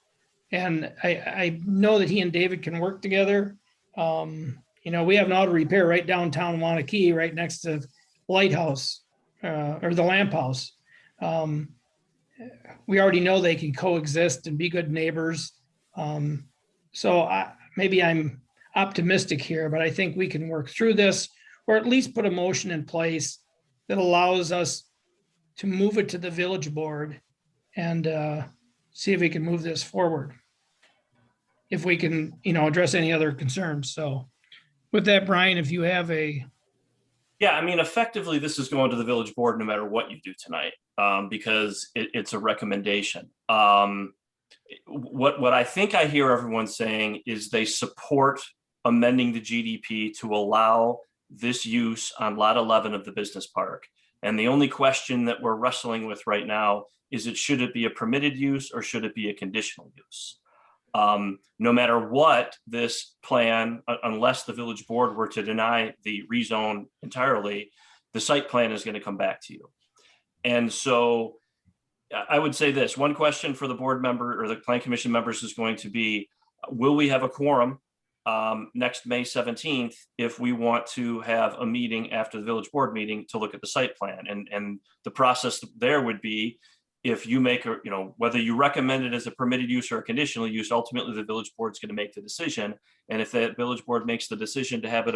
and I know that he and David can work together. You know, we have an auto repair right downtown Waunakee, right next to Lighthouse, or the Lamp House. We already know they can coexist and be good neighbors. So maybe I'm optimistic here, but I think we can work through this, or at least put a motion in place that allows us to move it to the village board and see if we can move this forward. If we can, you know, address any other concerns. So with that, Brian, if you have Yeah, I mean, effectively, this is going to the village board no matter what you do tonight, because it's a recommendation. What I think I hear everyone saying is they support amending the GDP to allow this use on lot 11 of the business park. And the only question that we're wrestling with right now is should it be a permitted use or should it be a conditional use? No matter what this plan, unless the village board were to deny the rezone entirely, the site plan is going to come back to you. And so I would say this, one question for the board member or the plan commission members is going to be, will we have a quorum next May 17th if we want to have a meeting after the village board meeting to look at the site plan? And the process there would be, if you make a, you know, whether you recommend it as a permitted use or a conditional use, ultimately the village board is going to make the decision. And if that village board makes the decision to have it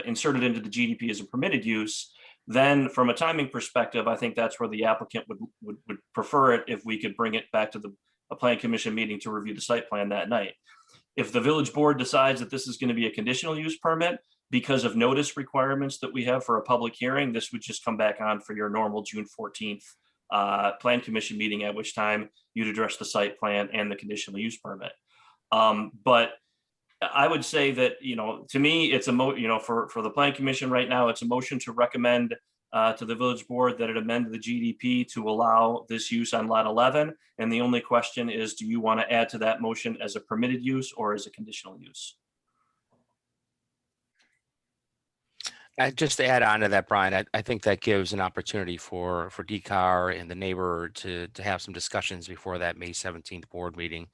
inserted into the GDP as a permitted use, then from a timing perspective, I think that's where the applicant would prefer it if we could bring it back to a plan commission meeting to review the site plan that night. If the village board decides that this is going to be a conditional use permit because of notice requirements that we have for a public hearing, this would just come back on for your normal June 14th plan commission meeting, at which time you'd address the site plan and the conditional use permit. But I would say that, you know, to me, it's for the plan commission right now, it's a motion to recommend to the village board that it amend the GDP to allow this use on lot 11. And the only question is, do you want to add to that motion as a permitted use or as a conditional use? Just to add on to that, Brian, I think that gives an opportunity for DCAR and the neighbor to have some discussions before that May 17th board meeting,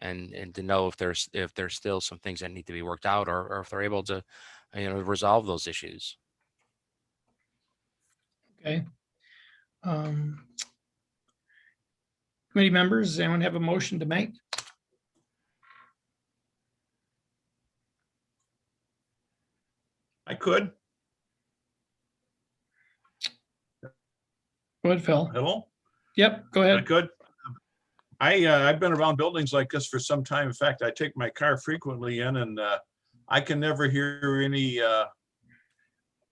and to know if there's still some things that need to be worked out, or if they're able to, you know, resolve those issues. okay. Committee members, does anyone have a motion to make? I could. Go ahead, Phil. Hello? Yep, go I ahead. could. I've been around buildings like this for some time. In fact, I take my car frequently in, and I can never hear any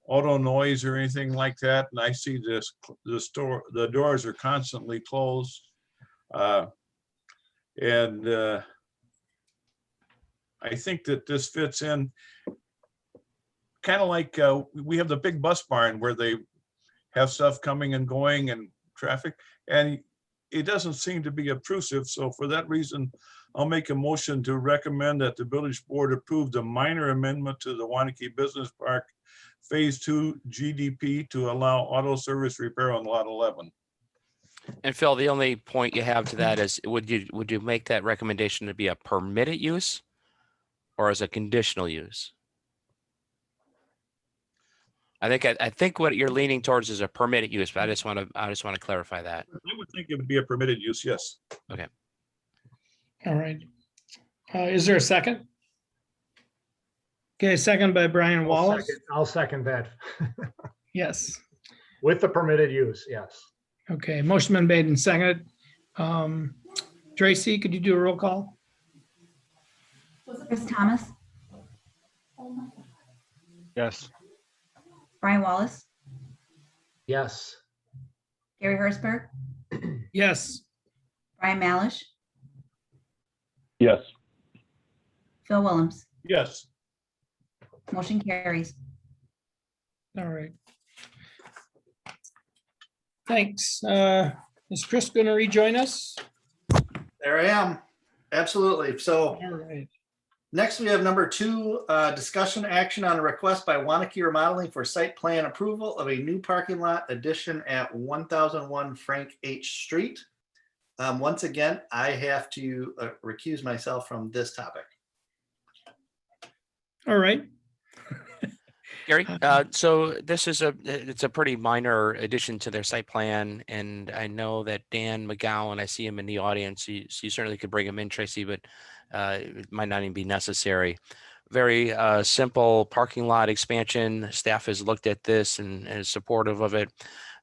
auto noise or anything like that. And I see the doors are constantly closed. And I think that this fits in kind of like we have the big bus barn where they have stuff coming and going and traffic, and it doesn't seem to be obtrusive. So for that reason, I'll make a motion to recommend that the village board approve the minor amendment to the Waunakee Business Park Phase 2 GDP to allow auto service repair on lot 11. And Phil, the only point you have to that is, would you make that recommendation to be a permitted use or as a conditional use? I think what you're leaning towards is a permitted use, but I just want to clarify that. I would think it would be a permitted use, yes. Okay. All right. Is there a second? Okay, second by Brian Wallace. I'll second that. Yes. With the permitted use, yes. Okay, motion been made and seconded. Tracy, could you do a roll call? Chris Thomas, Yes. Brian Wallace, Yes. Gary Hertzberg, Yes. Brian Malish, Yes. Phil Willems. Yes. Motion carries. All right. Thanks. Is Chris going to rejoin us? There I am. Absolutely. So All right. next we have number 2, discussion action on a request by Waunakee Remodeling for site plan approval of a new parking lot addition at 1001 Frank H. Street. Once again, I have to recuse myself from this topic. All right. Gary, so this is it's a pretty minor addition to their site plan, and I know that Dan McGowan, I see him in the audience. You certainly could bring him in, Tracy, but it might not even be necessary. Very simple parking lot expansion. Staff has looked at this and is supportive of it.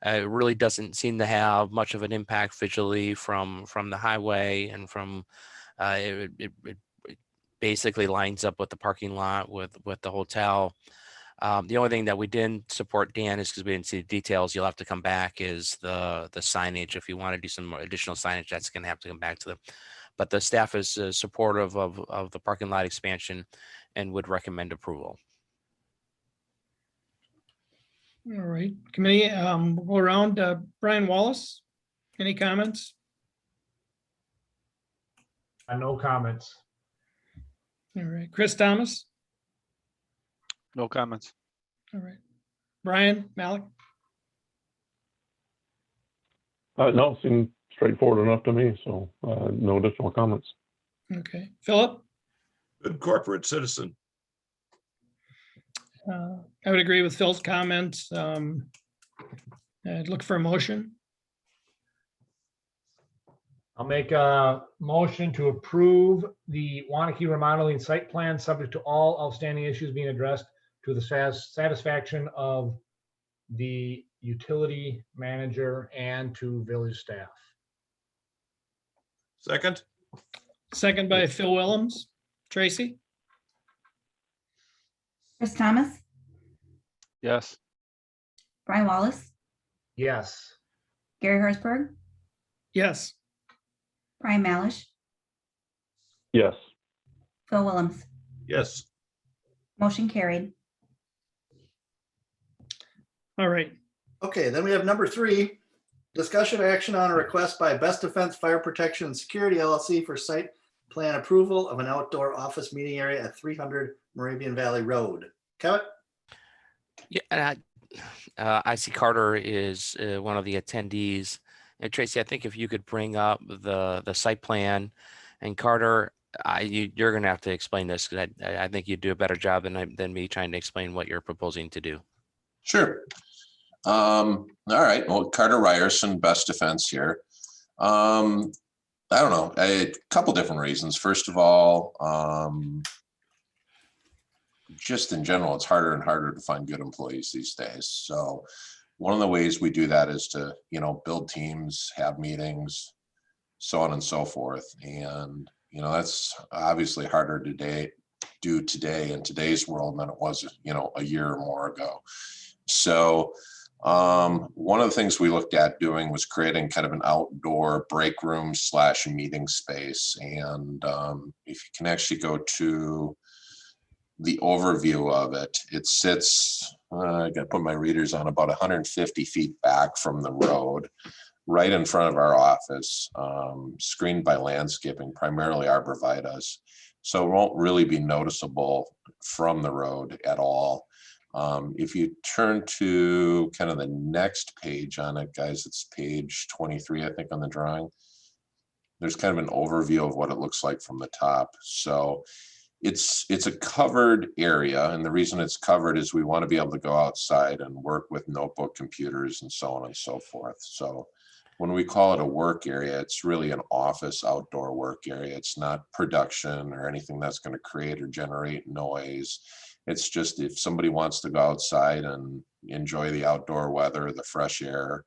It really doesn't seem to have much of an impact visually from the highway and from it basically lines up with the parking lot with the hotel. The only thing that we didn't support, Dan, is because we didn't see the details. You'll have to come back is the signage. If you want to do some more additional signage, that's going to have to come back to them. But the staff is supportive of the parking lot expansion and would recommend approval. All right. Committee, we'll go around. Brian Wallace, any comments? No comments. All right. Chris Thomas? No comments. All right. Brian Malik? No, it seemed straightforward enough to me, so no additional comments. Okay. Philip? Good corporate citizen. I would agree with Phil's comments. I'd look for a motion. I'll make a motion to approve the Waunakee remodeling site plan, subject to all outstanding issues being addressed to the satisfaction of the utility manager and to village staff. Second. Second by Phil Willems. Tracy? Chris Thomas, Yes. Brian Wallace, Yes. Gary Hertzberg, Yes. Brian Malish, Yes. Phil Willems. Yes. Motion carried. All right. Okay, then we have number 3, discussion action on a request by Best Defense Fire Protection and Security LLC for site plan approval of an outdoor office meeting area at 300 Moravian Valley Road. Kevin? Yeah, and I see Carter is one of the attendees. And Tracy, I think if you could bring up the site plan, and Carter, you're going to have to explain this because I think you do a better job than me trying to explain what you're proposing to do. Sure. All right. Well, Carter Ryerson, Best Defense here. I don't know, a couple different reasons. First of all, just in general, it's harder and harder to find good employees these days. So one of the ways we do that is to, build teams, have meetings, so on and so forth. And, that's obviously harder to do today in today's world than it was, a year or more ago. So one of the things we looked at doing was creating kind of an outdoor break room / meeting space. And if you can actually go to the overview of it, it sits, I got to put my readers on, about 150 feet back from the road, right in front of our office, screened by landscaping, primarily arborvitaes. So it won't really be noticeable from the road at all. If you turn to kind of the next page on it, guys, it's page 23, I think, on the drawing. There's kind of an overview of what it looks like from the top. So it's a covered area, and the reason it's covered is we want to be able to go outside and work with notebook computers and so on and so forth. So when we call it a work area, it's really an office outdoor work area. It's not production or anything that's going to create or generate noise. It's just if somebody wants to go outside and enjoy the outdoor weather, the fresh air,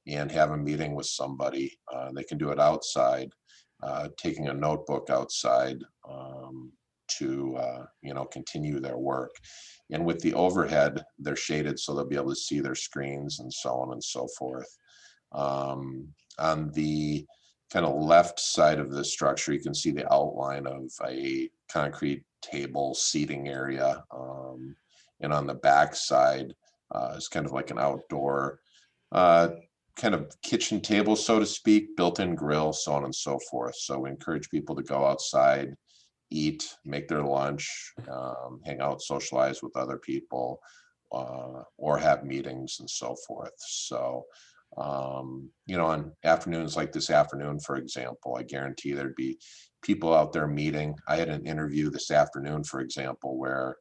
and have a meeting with somebody, they can do it outside, taking a notebook outside to continue their work. And with the overhead, they're shaded so they'll be able to see their screens and so on and so forth. On the kind of left side of the structure, you can see the outline of a concrete table seating area. And on the back side is kind of like an outdoor kind of kitchen table, so to speak, built-in grill, so on and so forth. So we encourage people to go outside, eat, make their lunch, hang out, socialize with other people, or have meetings and so forth. So, you know, on afternoons like this afternoon, for example, I guarantee there'd be people out there meeting. I had an interview this afternoon, for example, where,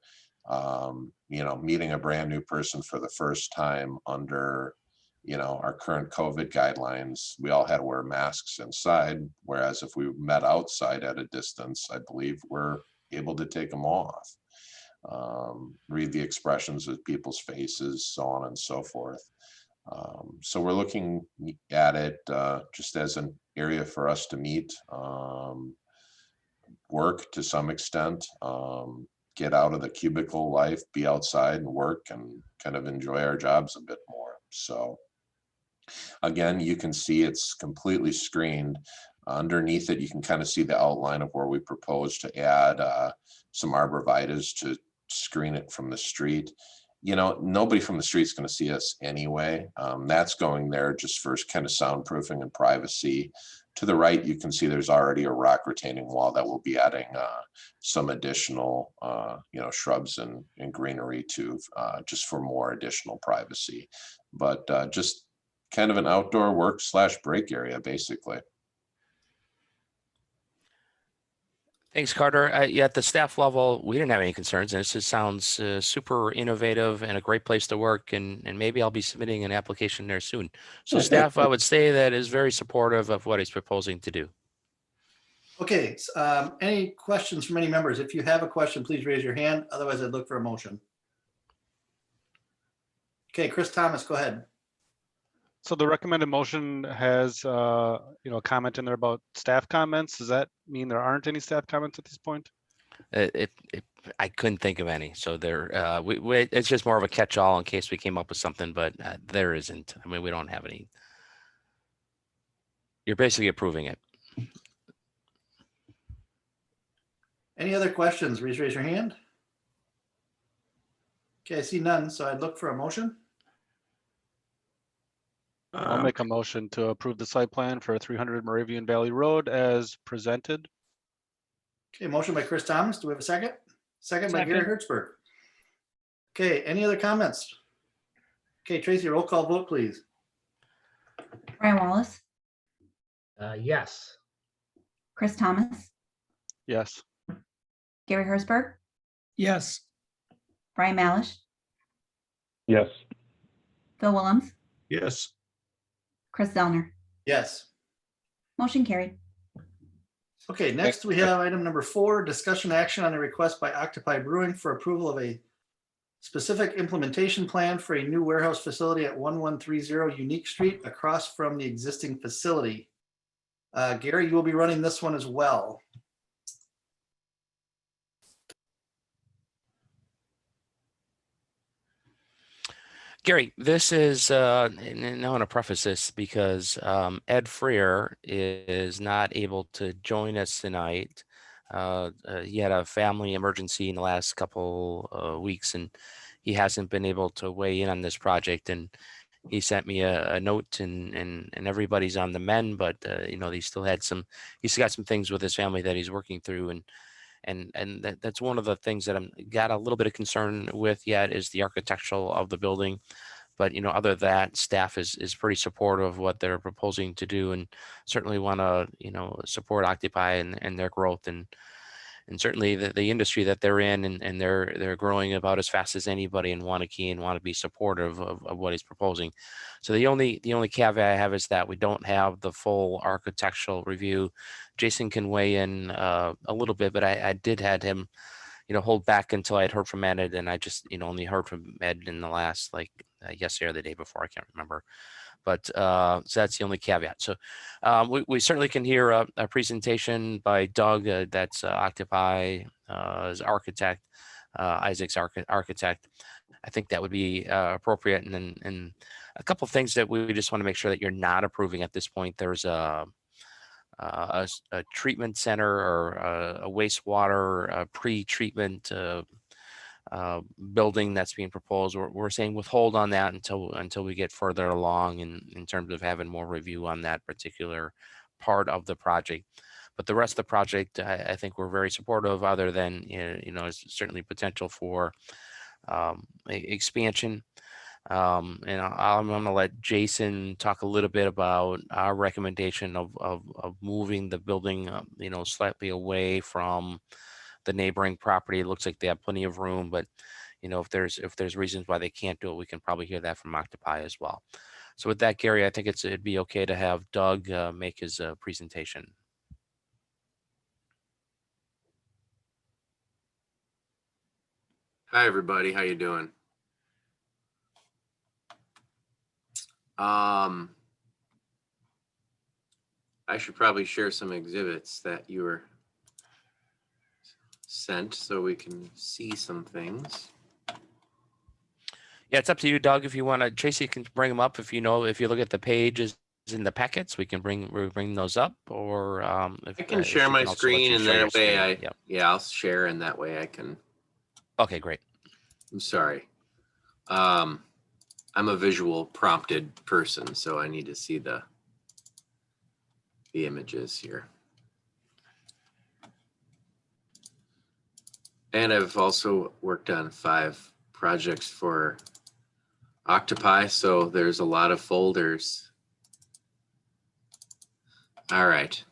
you know, meeting a brand new person for the first time under, you know, our current COVID guidelines, we all had to wear masks inside. Whereas if we met outside at a distance, I believe we're able to take them off. Read the expressions of people's faces, so on and so forth. So we're looking at it just as an area for us to meet, work to some extent, get out of the cubicle life, be outside and work and kind of enjoy our jobs a bit more. So again, you can see it's completely screened. Underneath it, you can kind of see the outline of where we propose to add some arborvitaes to screen it from the street. You know, nobody from the street is going to see us anyway. That's going there just for kind of soundproofing and privacy. To the right, you can see there's already a rock retaining wall that will be adding some additional, you know, shrubs and greenery to just for more additional privacy. But just kind of an outdoor work / break area, basically. Thanks, Carter. Yeah, at the staff level, we didn't have any concerns, and this just sounds super innovative and a great place to work. And maybe I'll be submitting an application there soon. So staff, I would say that is very supportive of what he's proposing to do. Okay, any questions from any members? If you have a question, please raise your hand. Otherwise, I'd look for a motion. Okay, Chris Thomas, go ahead. So the recommended motion has, you know, a comment in there about staff comments. Does that mean there aren't any staff comments at this point? I couldn't think of any. So there, it's just more of a catch-all in case we came up with something, but there isn't. I mean, we don't have any. You're basically approving it. Any other questions? Raise your hand. Okay, I see none, so I'd look for a motion. I'll make a motion to approve the site plan for 300 Moravian Valley Road as presented. Okay, motion by Chris Thomas. Do we have a second? Second by Gary Second. Hertzberg. Okay, any other comments? Okay, Tracy, roll call vote, please. Brian Wallace, Yes. Chris Thomas, Yes. Gary Hertzberg, Yes. Brian Malish, Yes. Phil Willems, Yes. Chris Zellner. Yes. Motion carried. Okay, next we have item number 4, discussion action on a request by Octopi Brewing for approval of a specific implementation plan for a new warehouse facility at 1130 Unique Street across from the existing facility. Gary, you will be running this one as well. Gary, this is, and I want to preface this because Ed Freer is not able to join us tonight. He had a family emergency in the last couple weeks, and he hasn't been able to weigh in on this project. And he sent me a note, and everybody's on the mend, but you know, he's got some things with his family that he's working through, and that's one of the things that I'm got a little bit of concern with yet is the architectural of the building. But, you know, other than that, staff is pretty supportive of what they're proposing to do, and certainly want to, you know, support Occupy and their growth, and certainly the industry that they're in, and they're growing about as fast as anybody in Waunakee, and want to be supportive of what he's proposing. So the only caveat I have is that we don't have the full architectural review. Jason can weigh in a little bit, but I did had him, you know, hold back until I'd heard from Ed, and I just, you know, only heard from Ed in the last, like, yesterday or the day before, I can't remember. But so that's the only caveat. So we certainly can hear a presentation by Doug, that's Occupy as architect, Isaac's architect. I think that would be appropriate. And a couple of things that we just want to make sure that you're not approving at this point. There's a treatment center or a wastewater pre-treatment building that's being proposed. We're saying withhold on that until we get further along in terms of having more review on that particular part of the project. But the rest of the project, I think we're very supportive, other than, there's certainly potential for expansion. And I'm going to let Jason talk a little bit about our recommendation of moving the building, slightly away from the neighboring property. It looks like they have plenty of room, but if there's reasons why they can't do it, we can probably hear that from Octopi as well. So with that, Gary, I think it'd be okay to have Doug make his presentation. Hi, everybody. How you doing? I should probably share some exhibits that you were sent so we can see some things. Yeah, it's up to you, Doug. If you want to, Tracy can bring them up. If you look at the pages in the packets, we can bring those up. Or if, I can share my screen, and that way I'll share, and that way I can. Okay, great. I'm sorry. I'm a visual prompted person, so I need to see the images here. And I've also worked on 5 projects for Octopi, so there's a lot of folders. All right.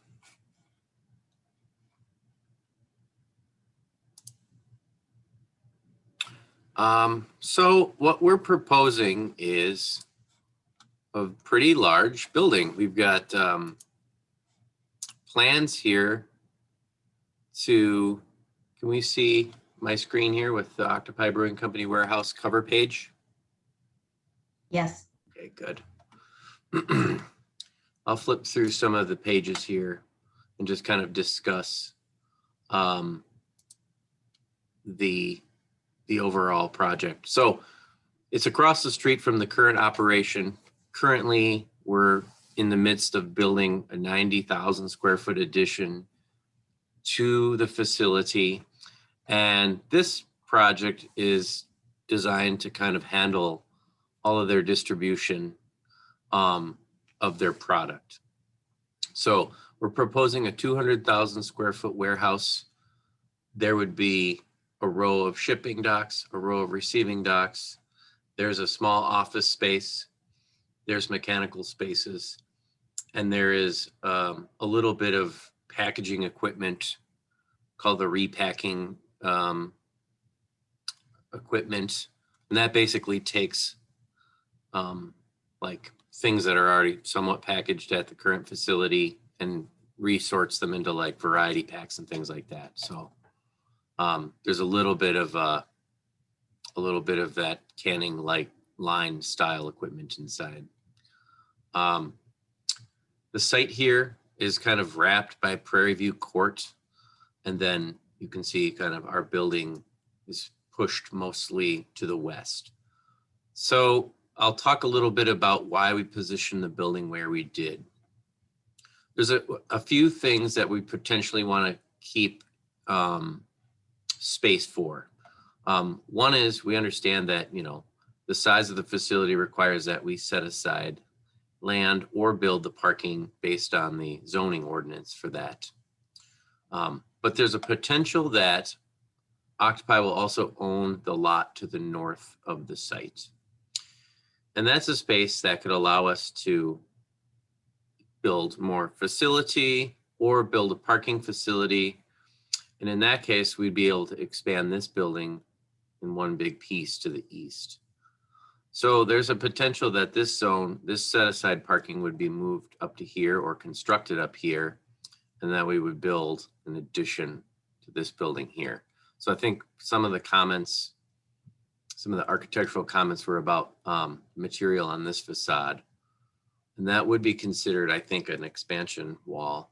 So what we're proposing is a pretty large building. We've got plans here to, can we see my screen here with the Octopi Brewing Company warehouse cover page? Yes. Okay, good. I'll flip through some of the pages here and just kind of discuss the overall project. So it's across the street from the current operation. Currently, we're in the midst of building a 90,000 square foot addition to the facility. And this project is designed to kind of handle all of their distribution of their product. So we're proposing a 200,000 square foot warehouse. There would be a row of shipping docks, a row of receiving docks. There's a small office space. There's mechanical spaces. And there is a little bit of packaging equipment called the repacking equipment. And that basically takes like things that are already somewhat packaged at the current facility and resorts them into like variety packs and things like that. So there's a little bit of that canning like line style equipment inside. The site here is kind of wrapped by Prairie View Court, and then you can see kind of our building is pushed mostly to the west. So I'll talk a little bit about why we positioned the building where we did. There's a few things that we potentially want to keep space for. One is we understand that, the size of the facility requires that we set aside land or build the parking based on the zoning ordinance for that. But there's a potential that Octopi will also own the lot to the north of the site. And that's a space that could allow us to build more facility or build a parking facility. And in that case, we'd be able to expand this building in one big piece to the east. So there's a potential that this zone, this set aside parking would be moved up to here or constructed up here, and that we would build an addition to this building here. So I think some of the comments, some of the architectural comments were about material on this facade. And that would be considered, I think, an expansion wall,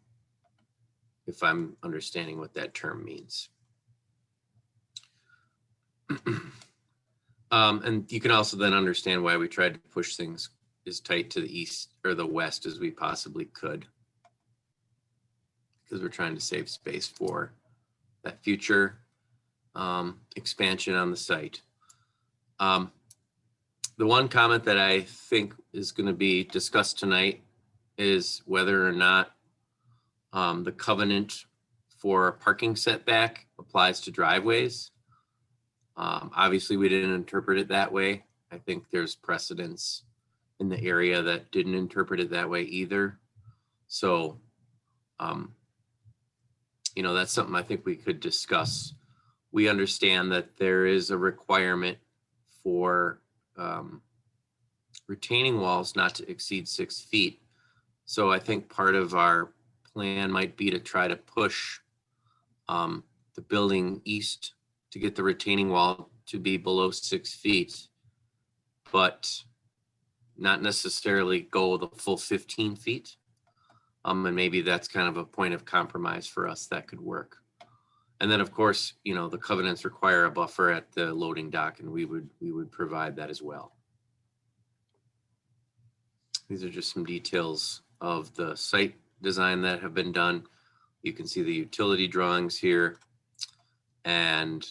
if I'm understanding what that term means. And you can also then understand why we tried to push things as tight to the east or the west as we possibly could, because we're trying to save space for that future expansion on the site. The one comment that I think is going to be discussed tonight is whether or not the covenant for parking setback applies to driveways. Obviously, we didn't interpret it that way. I think there's precedents in the area that didn't interpret it that way either. So, that's something I think we could discuss. We understand that there is a requirement for retaining walls not to exceed 6 feet. So I think part of our plan might be to try to push the building east to get the retaining wall to be below 6 feet, but not necessarily go the full 15 feet. And maybe that's kind of a point of compromise for us that could work. And then, of course, the covenants require a buffer at the loading dock, and we would provide that as well. These are just some details of the site design that have been done. You can see the utility drawings here, and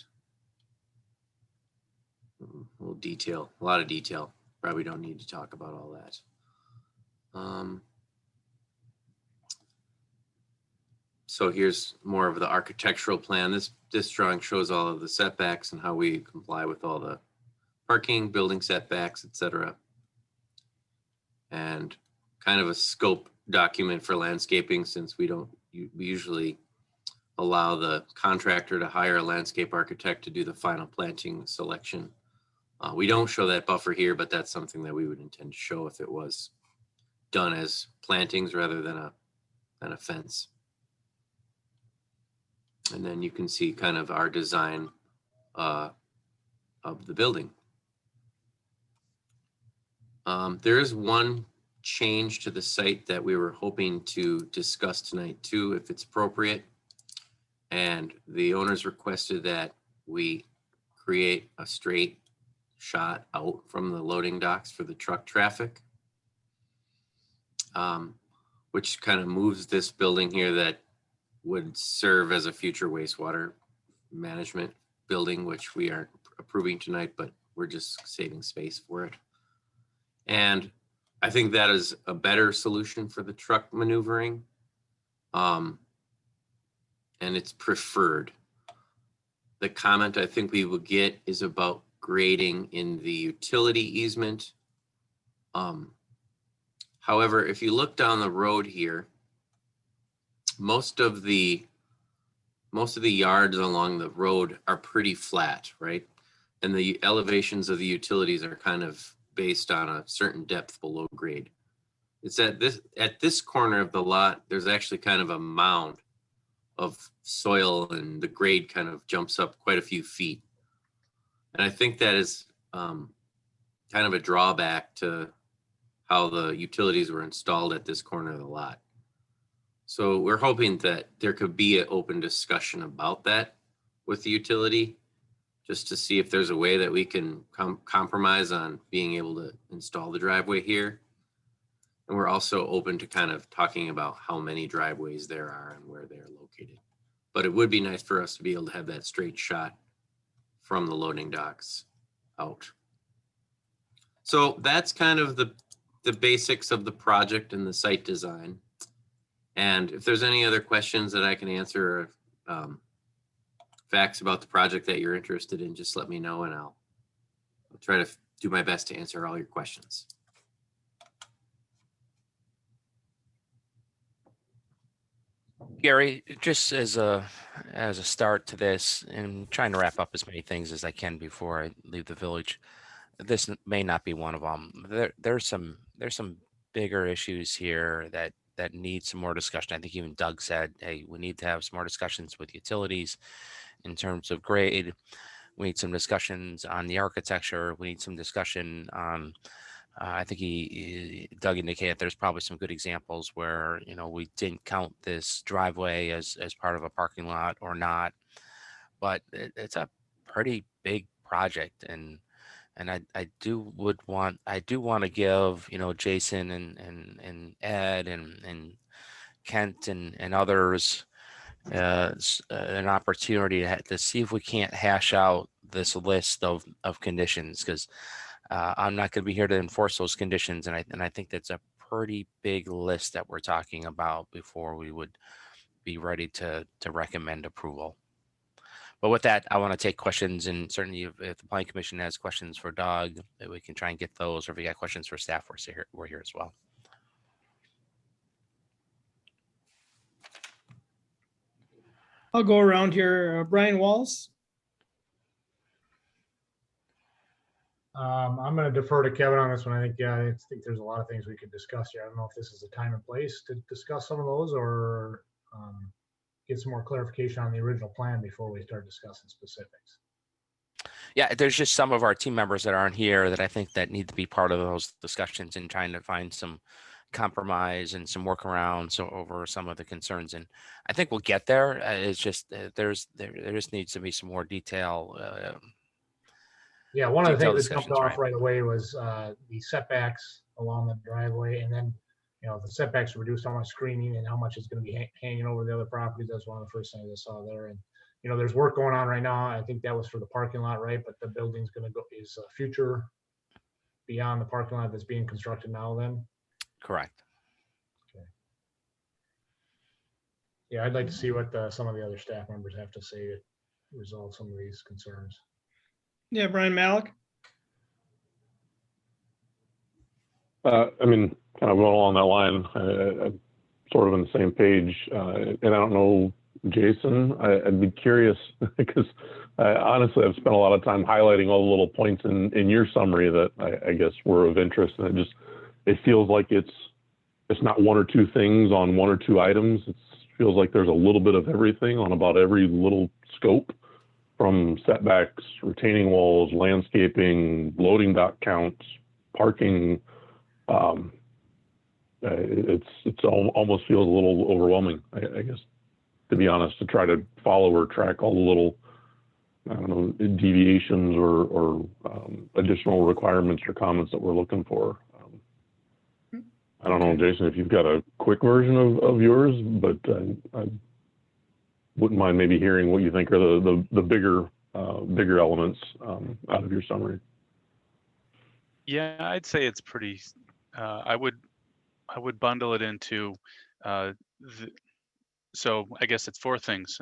a lot of detail. Probably don't need to talk about all that. So here's more of the architectural plan. This drawing shows all of the setbacks and how we comply with all the parking, building setbacks, etc. And kind of a scope document for landscaping, since we usually allow the contractor to hire a landscape architect to do the final planting selection. We don't show that buffer here, but that's something that we would intend to show if it was done as plantings rather than a fence. And then you can see kind of our design of the building. There is one change to the site that we were hoping to discuss tonight too, if it's appropriate. And the owners requested that we create a straight shot out from the loading docks for the truck traffic, which kind of moves this building here that would serve as a future wastewater management building, which we aren't approving tonight, but we're just saving space for it. And I think that is a better solution for the truck maneuvering. And it's preferred. The comment I think we will get is about grading in the utility easement. However, if you look down the road here, most of the yards along the road are pretty flat, right? And the elevations of the utilities are kind of based on a certain depth below grade. It's at this corner of the lot, there's actually kind of a mound of soil, and the grade kind of jumps up quite a few feet. And I think that is kind of a drawback to how the utilities were installed at this corner of the lot. So we're hoping that there could be an open discussion about that with the utility, just to see if there's a way that we can compromise on being able to install the driveway here. And we're also open to kind of talking about how many driveways there are and where they're located. But it would be nice for us to be able to have that straight shot from the loading docks out. So that's kind of the basics of the project and the site design. And if there's any other questions that I can answer, or facts about the project that you're interested in, just let me know, and I'll try to do my best to answer all your questions. Gary, just as a start to this, and trying to wrap up as many things as I can before I leave the village, this may not be one of them. There's some bigger issues here that need some more discussion. I think even Doug said, hey, we need to have some more discussions with utilities in terms of grade. We need some discussions on the architecture. We need some discussion on, I think Doug indicated there's probably some good examples where, we didn't count this driveway as part of a parking lot or not, but it's a pretty big project. And I do want to give, Jason and Ed and Kent and others an opportunity to see if we can't hash out this list of conditions, because I'm not going to be here to enforce those conditions, and I think that's a pretty big list that we're talking about before we would be ready to recommend approval. But with that, I want to take questions, and certainly if the planning commission has questions for Doug, that we can try and get those, or if we got questions for staff, we're here as well. I'll go around here. Brian Walls. I'm going to defer to Kevin on this one. I think there's a lot of things we could discuss here. I don't know if this is the time and place to discuss some of those, or get some more clarification on the original plan before we start discussing specifics. Yeah, there's just some of our team members that aren't here that I think that need to be part of those discussions and trying to find some compromise and some workarounds over some of the concerns. And I think we'll get there. It's just there just needs to be some more detail. Yeah, one of the things that discussions, jumped off right away was the setbacks along the driveway, and then the setbacks reduced, how much screening and how much is going to be hanging over the other properties. That's one of the first things I saw there. And there's work going on right now. I think that was for the parking lot, right? But the building's going to is future beyond the parking lot that's being constructed now. Then correct. Okay. Yeah, I'd like to see what some of the other staff members have to say to resolve some of these concerns. Yeah, Brian Malik. I mean, kind of going along that line, I'm sort of on the same page. And I don't know, Jason, I'd be curious because honestly, I've spent a lot of time highlighting all the little points in your summary that I guess were of interest. And it feels like it's not one or two things on one or two items. It feels like there's a little bit of everything on about every little scope, from setbacks, retaining walls, landscaping, loading dock counts, parking. It's almost feels a little overwhelming, I guess, to be honest, to try to follow or track all the little, I don't know, deviations or additional requirements or comments that we're looking for. I don't know, Jason, if you've got a quick version of yours, but I wouldn't mind maybe hearing what you think are the bigger elements out of your summary. Yeah, I'd say it's pretty. I would bundle it into. So I guess it's four things.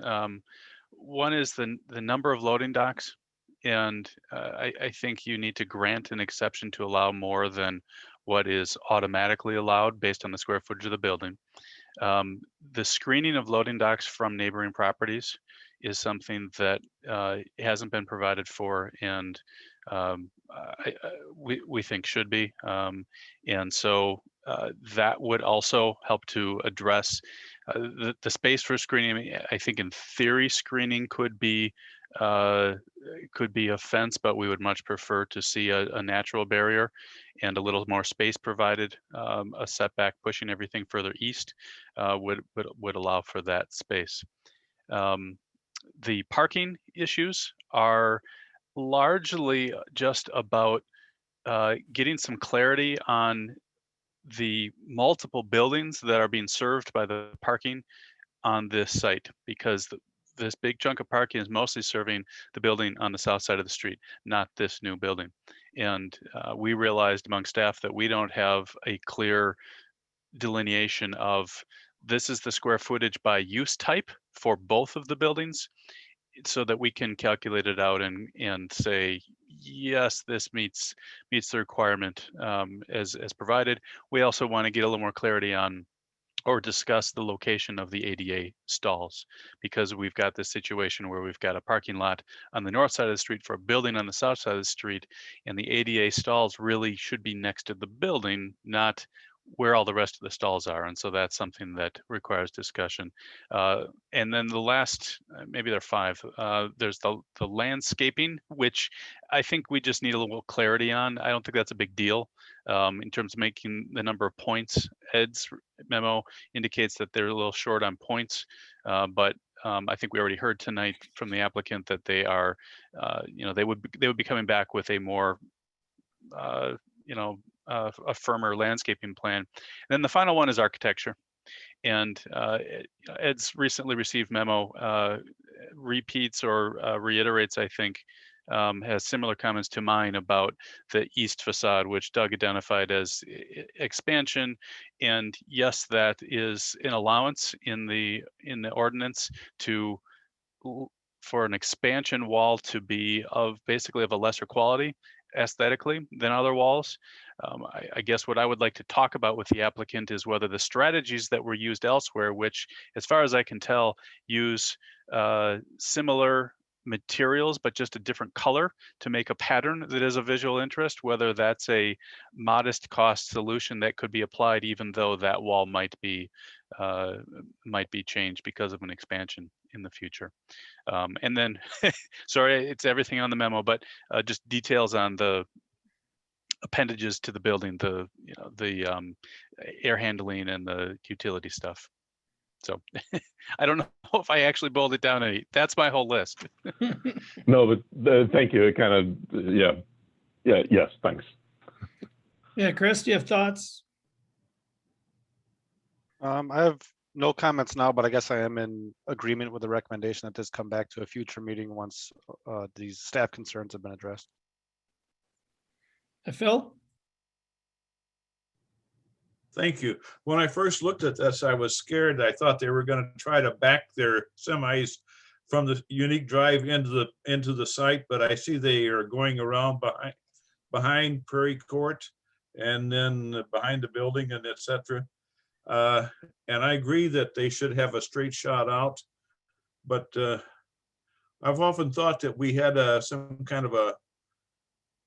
One is the number of loading docks, and I think you need to grant an exception to allow more than what is automatically allowed based on the square footage of the building. The screening of loading docks from neighboring properties is something that hasn't been provided for, and we think should be. And so that would also help to address the space for screening. I think in theory, screening could be a fence, but we would much prefer to see a natural barrier and a little more space provided. A setback pushing everything further east would allow for that space. The parking issues are largely just about getting some clarity on the multiple buildings that are being served by the parking on this site, because this big chunk of parking is mostly serving the building on the south side of the street, not this new building. And we realized among staff that we don't have a clear delineation of this is the square footage by use type for both of the buildings, so that we can calculate it out and say, yes, this meets the requirement as provided. We also want to get a little more clarity on or discuss the location of the ADA stalls, because we've got this situation where we've got a parking lot on the north side of the street for a building on the south side of the street, and the ADA stalls really should be next to the building, not where all the rest of the stalls are. And so that's something that requires discussion. And then the last, maybe there are five, there's the landscaping, which I think we just need a little clarity on. I don't think that's a big deal in terms of making the number of points. Ed's memo indicates that they're a little short on points, but I think we already heard tonight from the applicant that they are, they would be coming back with a more, a firmer landscaping plan. And then the final one is architecture. And Ed's recently received memo, repeats or reiterates, I think, has similar comments to mine about the east facade, which Doug identified as expansion. And yes, that is an allowance in the ordinance for an expansion wall to be basically of a lesser quality aesthetically than other walls. I guess what I would like to talk about with the applicant is whether the strategies that were used elsewhere, which as far as I can tell, use similar materials, but just a different color to make a pattern that is of visual interest, whether that's a modest cost solution that could be applied, even though that wall might be changed because of an expansion in the future. And then, sorry, it's everything on the memo, but just details on the appendages to the building, the air handling and the utility stuff. So I don't know if I actually boiled it down any. That's my whole list. No, but thank you. It kind of, yes, thanks. Yeah, Chris, do you have thoughts? I have no comments now, but I guess I am in agreement with the recommendation that this come back to a future meeting once these staff concerns have been addressed. Phil? Thank you. When I first looked at this, I was scared. I thought they were going to try to back their semis from the unique drive into the site, but I see they are going around behind Prairie Court and then behind the building and etc. And I agree that they should have a straight shot out, but I've often thought that we had some kind of a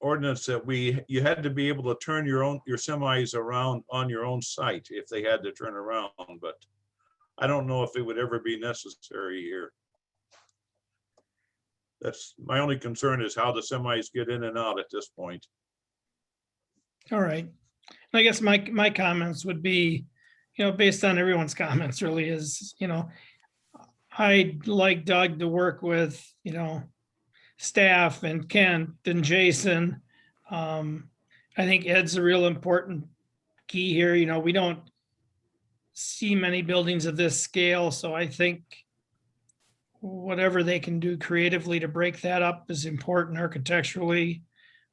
ordinance that you had to be able to turn your semis around on your own site if they had to turn around, but I don't know if it would ever be necessary here. That's my only concern, is how the semis get in and out at this point. All right. I guess my comments would be, based on everyone's comments really is, I'd like Doug to work with, staff and Kent and Jason. I think Ed's a real important key here. We don't see many buildings of this scale, so I think whatever they can do creatively to break that up is important architecturally,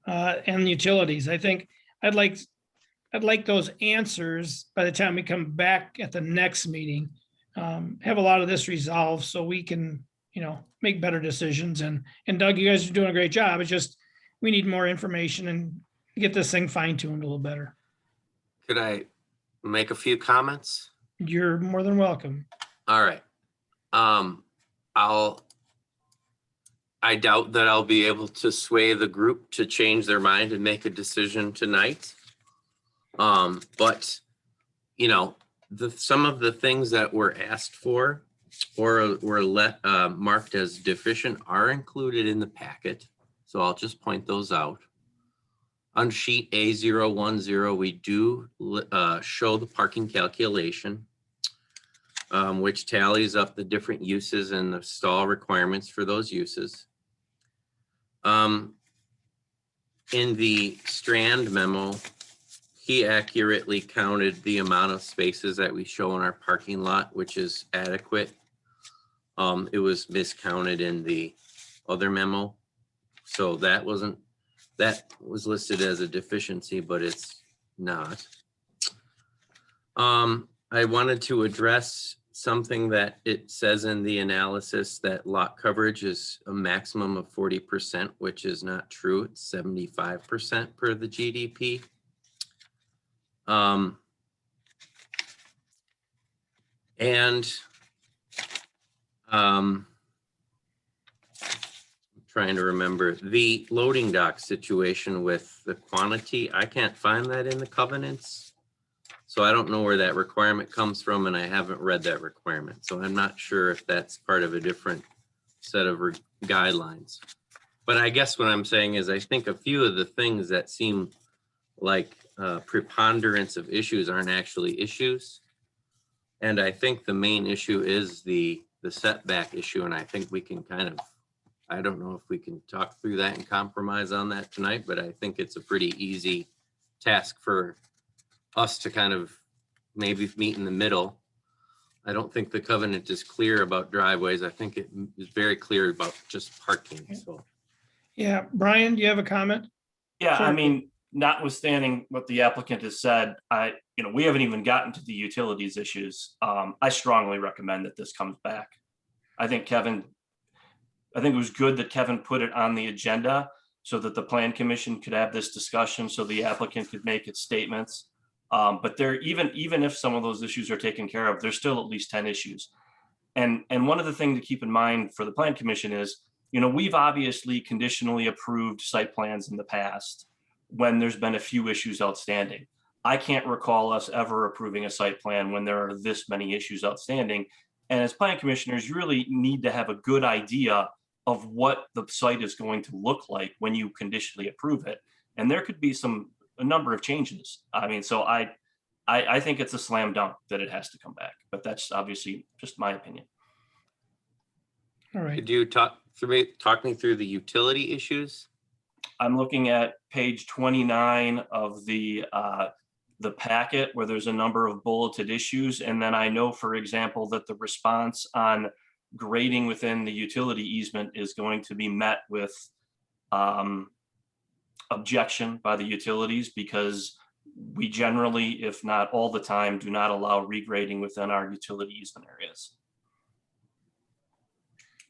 and utilities. I think I'd like those answers by the time we come back at the next meeting, have a lot of this resolved so we can, make better decisions. And Doug, you guys are doing a great job. It's just, we need more information and get this thing fine tuned a little better. Could I make a few comments? You're more than welcome. All right. I doubt that I'll be able to sway the group to change their mind and make a decision tonight. But some of the things that were asked for or were marked as deficient are included in the packet. So I'll just point those out. On sheet A010, we do show the parking calculation, which tallies up the different uses and the stall requirements for those uses. In the Strand memo, he accurately counted the amount of spaces that we show in our parking lot, which is adequate. It was miscounted in the other memo. So that was listed as a deficiency, but it's not. I wanted to address something that it says in the analysis that lot coverage is a maximum of 40%, which is not true. It's 75% per the GDP. I'm trying to remember the loading dock situation with the quantity. I can't find that in the covenants. So I don't know where that requirement comes from, and I haven't read that requirement. So I'm not sure if that's part of a different set of guidelines. But I guess what I'm saying is I think a few of the things that seem like preponderance of issues aren't actually issues. And I think the main issue is the the setback issue, and I think we can I don't know if we can talk through that and compromise on that tonight, but I think it's a pretty easy task for us to kind of maybe meet in the middle. I don't think the covenant is clear about driveways. I think it is very clear about just parking, so. Yeah, Brian, do you have a comment? Yeah, I Sure. mean, notwithstanding what the applicant has said, we haven't even gotten to the utilities issues. I strongly recommend that this comes back. I think it was good that Kevin put it on the agenda so that the plan commission could have this discussion, so the applicant could make its statements. But even if some of those issues are taken care of, there's still at least 10 issues. And one of the things to keep in mind for the plan commission is, we've obviously conditionally approved site plans in the past when there's been a few issues outstanding. I can't recall us ever approving a site plan when there are this many issues outstanding. And as plan commissioners, you really need to have a good idea of what the site is going to look like when you conditionally approve it. And there could be a number of changes. I mean, so I think it's a slam dunk that it has to come back, but that's obviously just my opinion. All right. Could you talk me through the utility issues? I'm looking at page 29 of the packet where there's a number of bulleted issues. And then I know, for example, that the response on grading within the utility easement is going to be met with objection by the utilities, because we generally, if not all the time, do not allow regrading within our utility easement areas.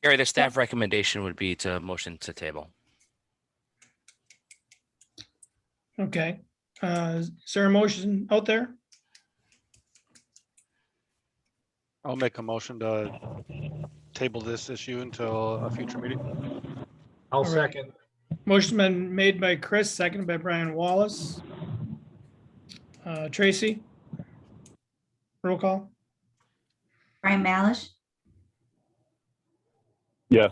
Gary, the staff recommendation would be to motion to table. Okay. Is there a motion out there? I'll make a motion to table this issue until a future meeting. I'll All right. second. Motion been made by Chris, seconded by Brian Wallace. Tracy? Roll call? Brian Malish, Yes.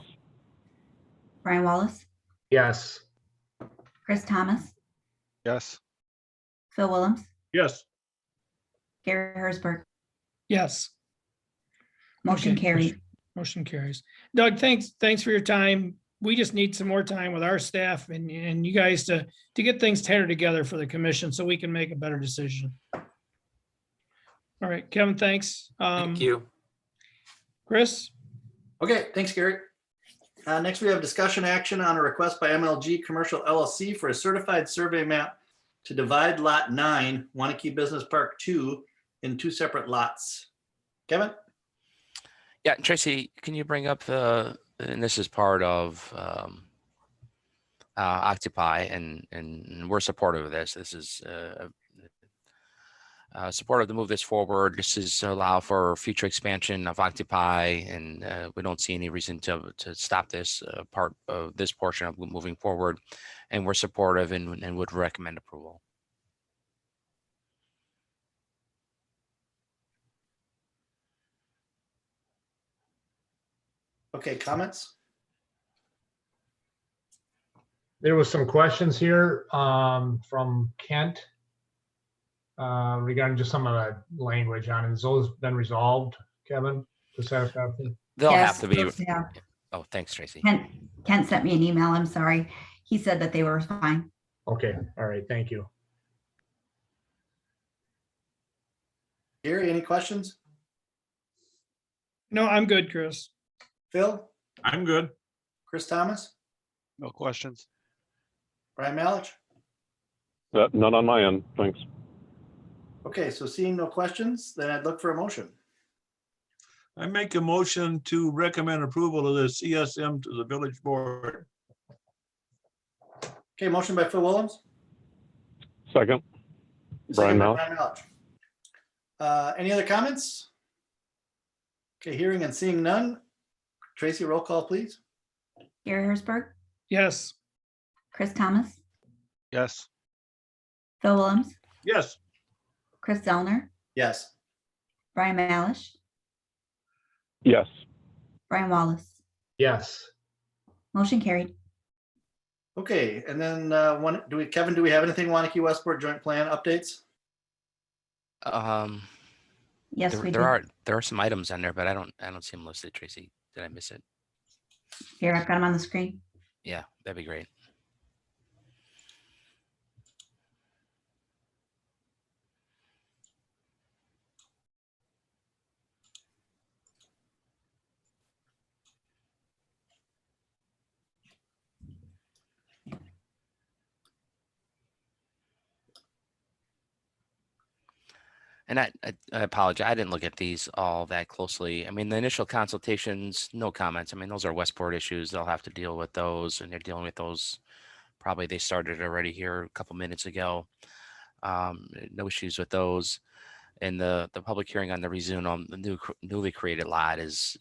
Brian Wallace, Yes. Chris Thomas, Yes. Phil Willems, Yes. Gary Hersberg. Yes. Motion Okay. carried. Motion carries. Doug, thanks for your time. We just need some more time with our staff and you guys to get things tethered together for the commission so we can make a better decision. All right, Kevin, thanks. Thank you. Chris? Okay, thanks, Gary. Next, we have discussion action on a request by MLG Commercial LLC for a certified survey map to divide Lot 9, Waunakee Business Park 2, in 2 separate lots. Kevin? Yeah, Tracy, can you bring up and this is part of Occupy, and we're supportive of this. This is supportive to move this forward. This is to allow for future expansion of Occupy, and we don't see any reason to stop this part of this portion of moving forward. And we're supportive and would recommend approval. Okay, comments? There was some questions here from Kent regarding just some of the language on it. Has those been resolved, Kevin, to satisfaction? They'll Yes, have to be. those have. Oh, thanks, Tracy. Kent sent me an email. I'm sorry. He said that they were fine. Okay, all right, thank you. Gary, any questions? No, I'm good, Chris. Phil? I'm good. Chris Thomas? No questions. Brian Malich? None on my end. Thanks. Okay, so seeing no questions, then I'd look for a motion. I make a motion to recommend approval of the CSM to the village board. Okay, motion by Phil Willems. Second. Second by Brian Brian Malich. Any other comments? Okay, hearing and seeing none. Tracy, roll call, please. Gary Hersberg, Yes. Chris Thomas, Yes. Phil Willems, Yes. Chris Zellner, Yes. Brian Malish, Yes. Brian Wallace. Yes. Motion carried. Okay, and then Kevin, do we have anything Waunakee Westport joint plan updates? Yes, we There did. are some items on there, but I don't see them listed, Tracy. Did I miss it? Here, I've got them on the screen. Yeah, that'd be great. And I apologize. I didn't look at these all that closely. I mean, the initial consultations, no comments. I mean, those are Westport issues. They'll have to deal with those, and they're dealing with those. Probably they started already here a couple minutes ago. No issues with those. And the public hearing on the rezone on the newly created lot is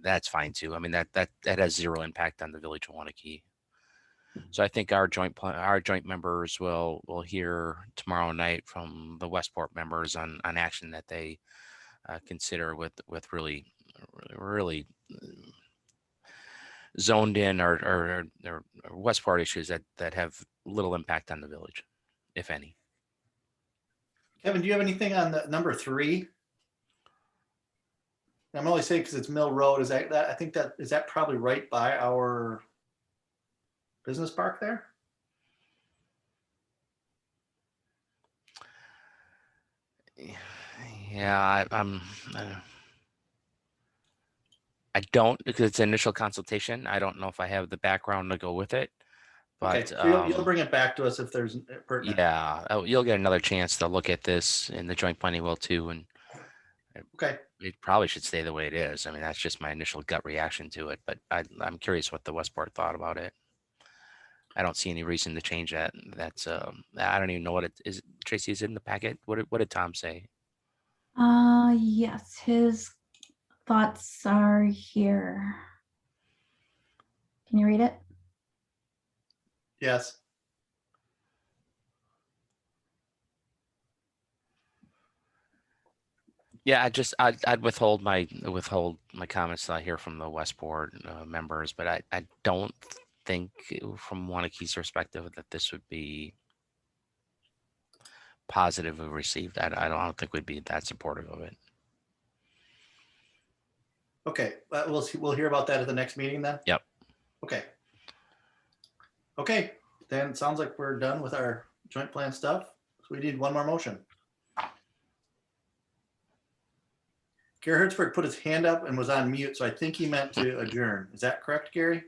that's fine too. I mean, that has zero impact on the village of Waunakee. So I think our joint members will hear tomorrow night from the Westport members on action that they consider with really zoned in or Westport issues that have little impact on the village, if any. Kevin, do you have anything on the number 3? I'm only saying because it's Mill Road. Is that I think that is that probably right by our business park there? Yeah, I don't, because it's initial consultation. I don't know if I have the background to go with it. Okay, But so you'll bring it back to us if there's pertinent. yeah, you'll get another chance to look at this, and the joint planning will too. And Okay. it probably should stay the way it is. I mean, that's just my initial gut reaction to it. But I'm curious what the Westport thought about it. I don't see any reason to change that. That's I don't even know what it is. Tracy, is it in the packet? What did Tom say? Yes, his thoughts are here. Can you read it? Yes. Yeah, I'd withhold my comments that I hear from the Westport members, but I don't think from Waunakee's perspective that this would be positively received. I don't think we'd be that supportive of it. Okay, we'll hear about that at the next meeting then. Yep. Okay. Okay, then it sounds like we're done with our joint plan stuff. So we need one more motion. Gary Hertzberg put his hand up and was on mute, so I think he meant to adjourn. Is that correct, Gary?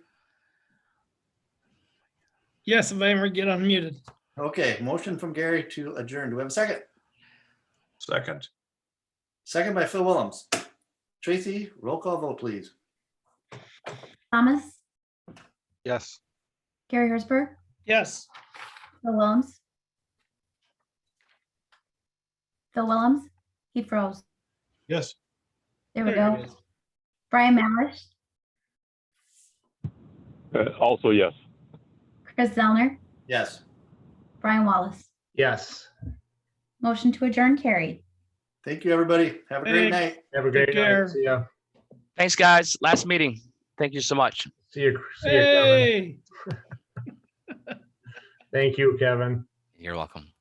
Yes, if I ever get unmuted. Okay, motion from Gary to adjourn. Do we have a second? Second. Second by Phil Willems. Tracy, roll call vote, please. Thomas, Yes. Gary Hertzberg, Yes. Phil Willems. Phil Willems, he froze. Yes. There we There it go. is. Brian Malish, Also, yes. Chris Zellner, Yes. Brian Wallace. Yes. Motion to adjourn carried. Thank you, everybody. Have a great Thanks. night. Have a great Take care. night. See ya. Thanks, guys. Last meeting. Thank you so much. See you, Kevin. Hey. Thank you, Kevin. You're welcome.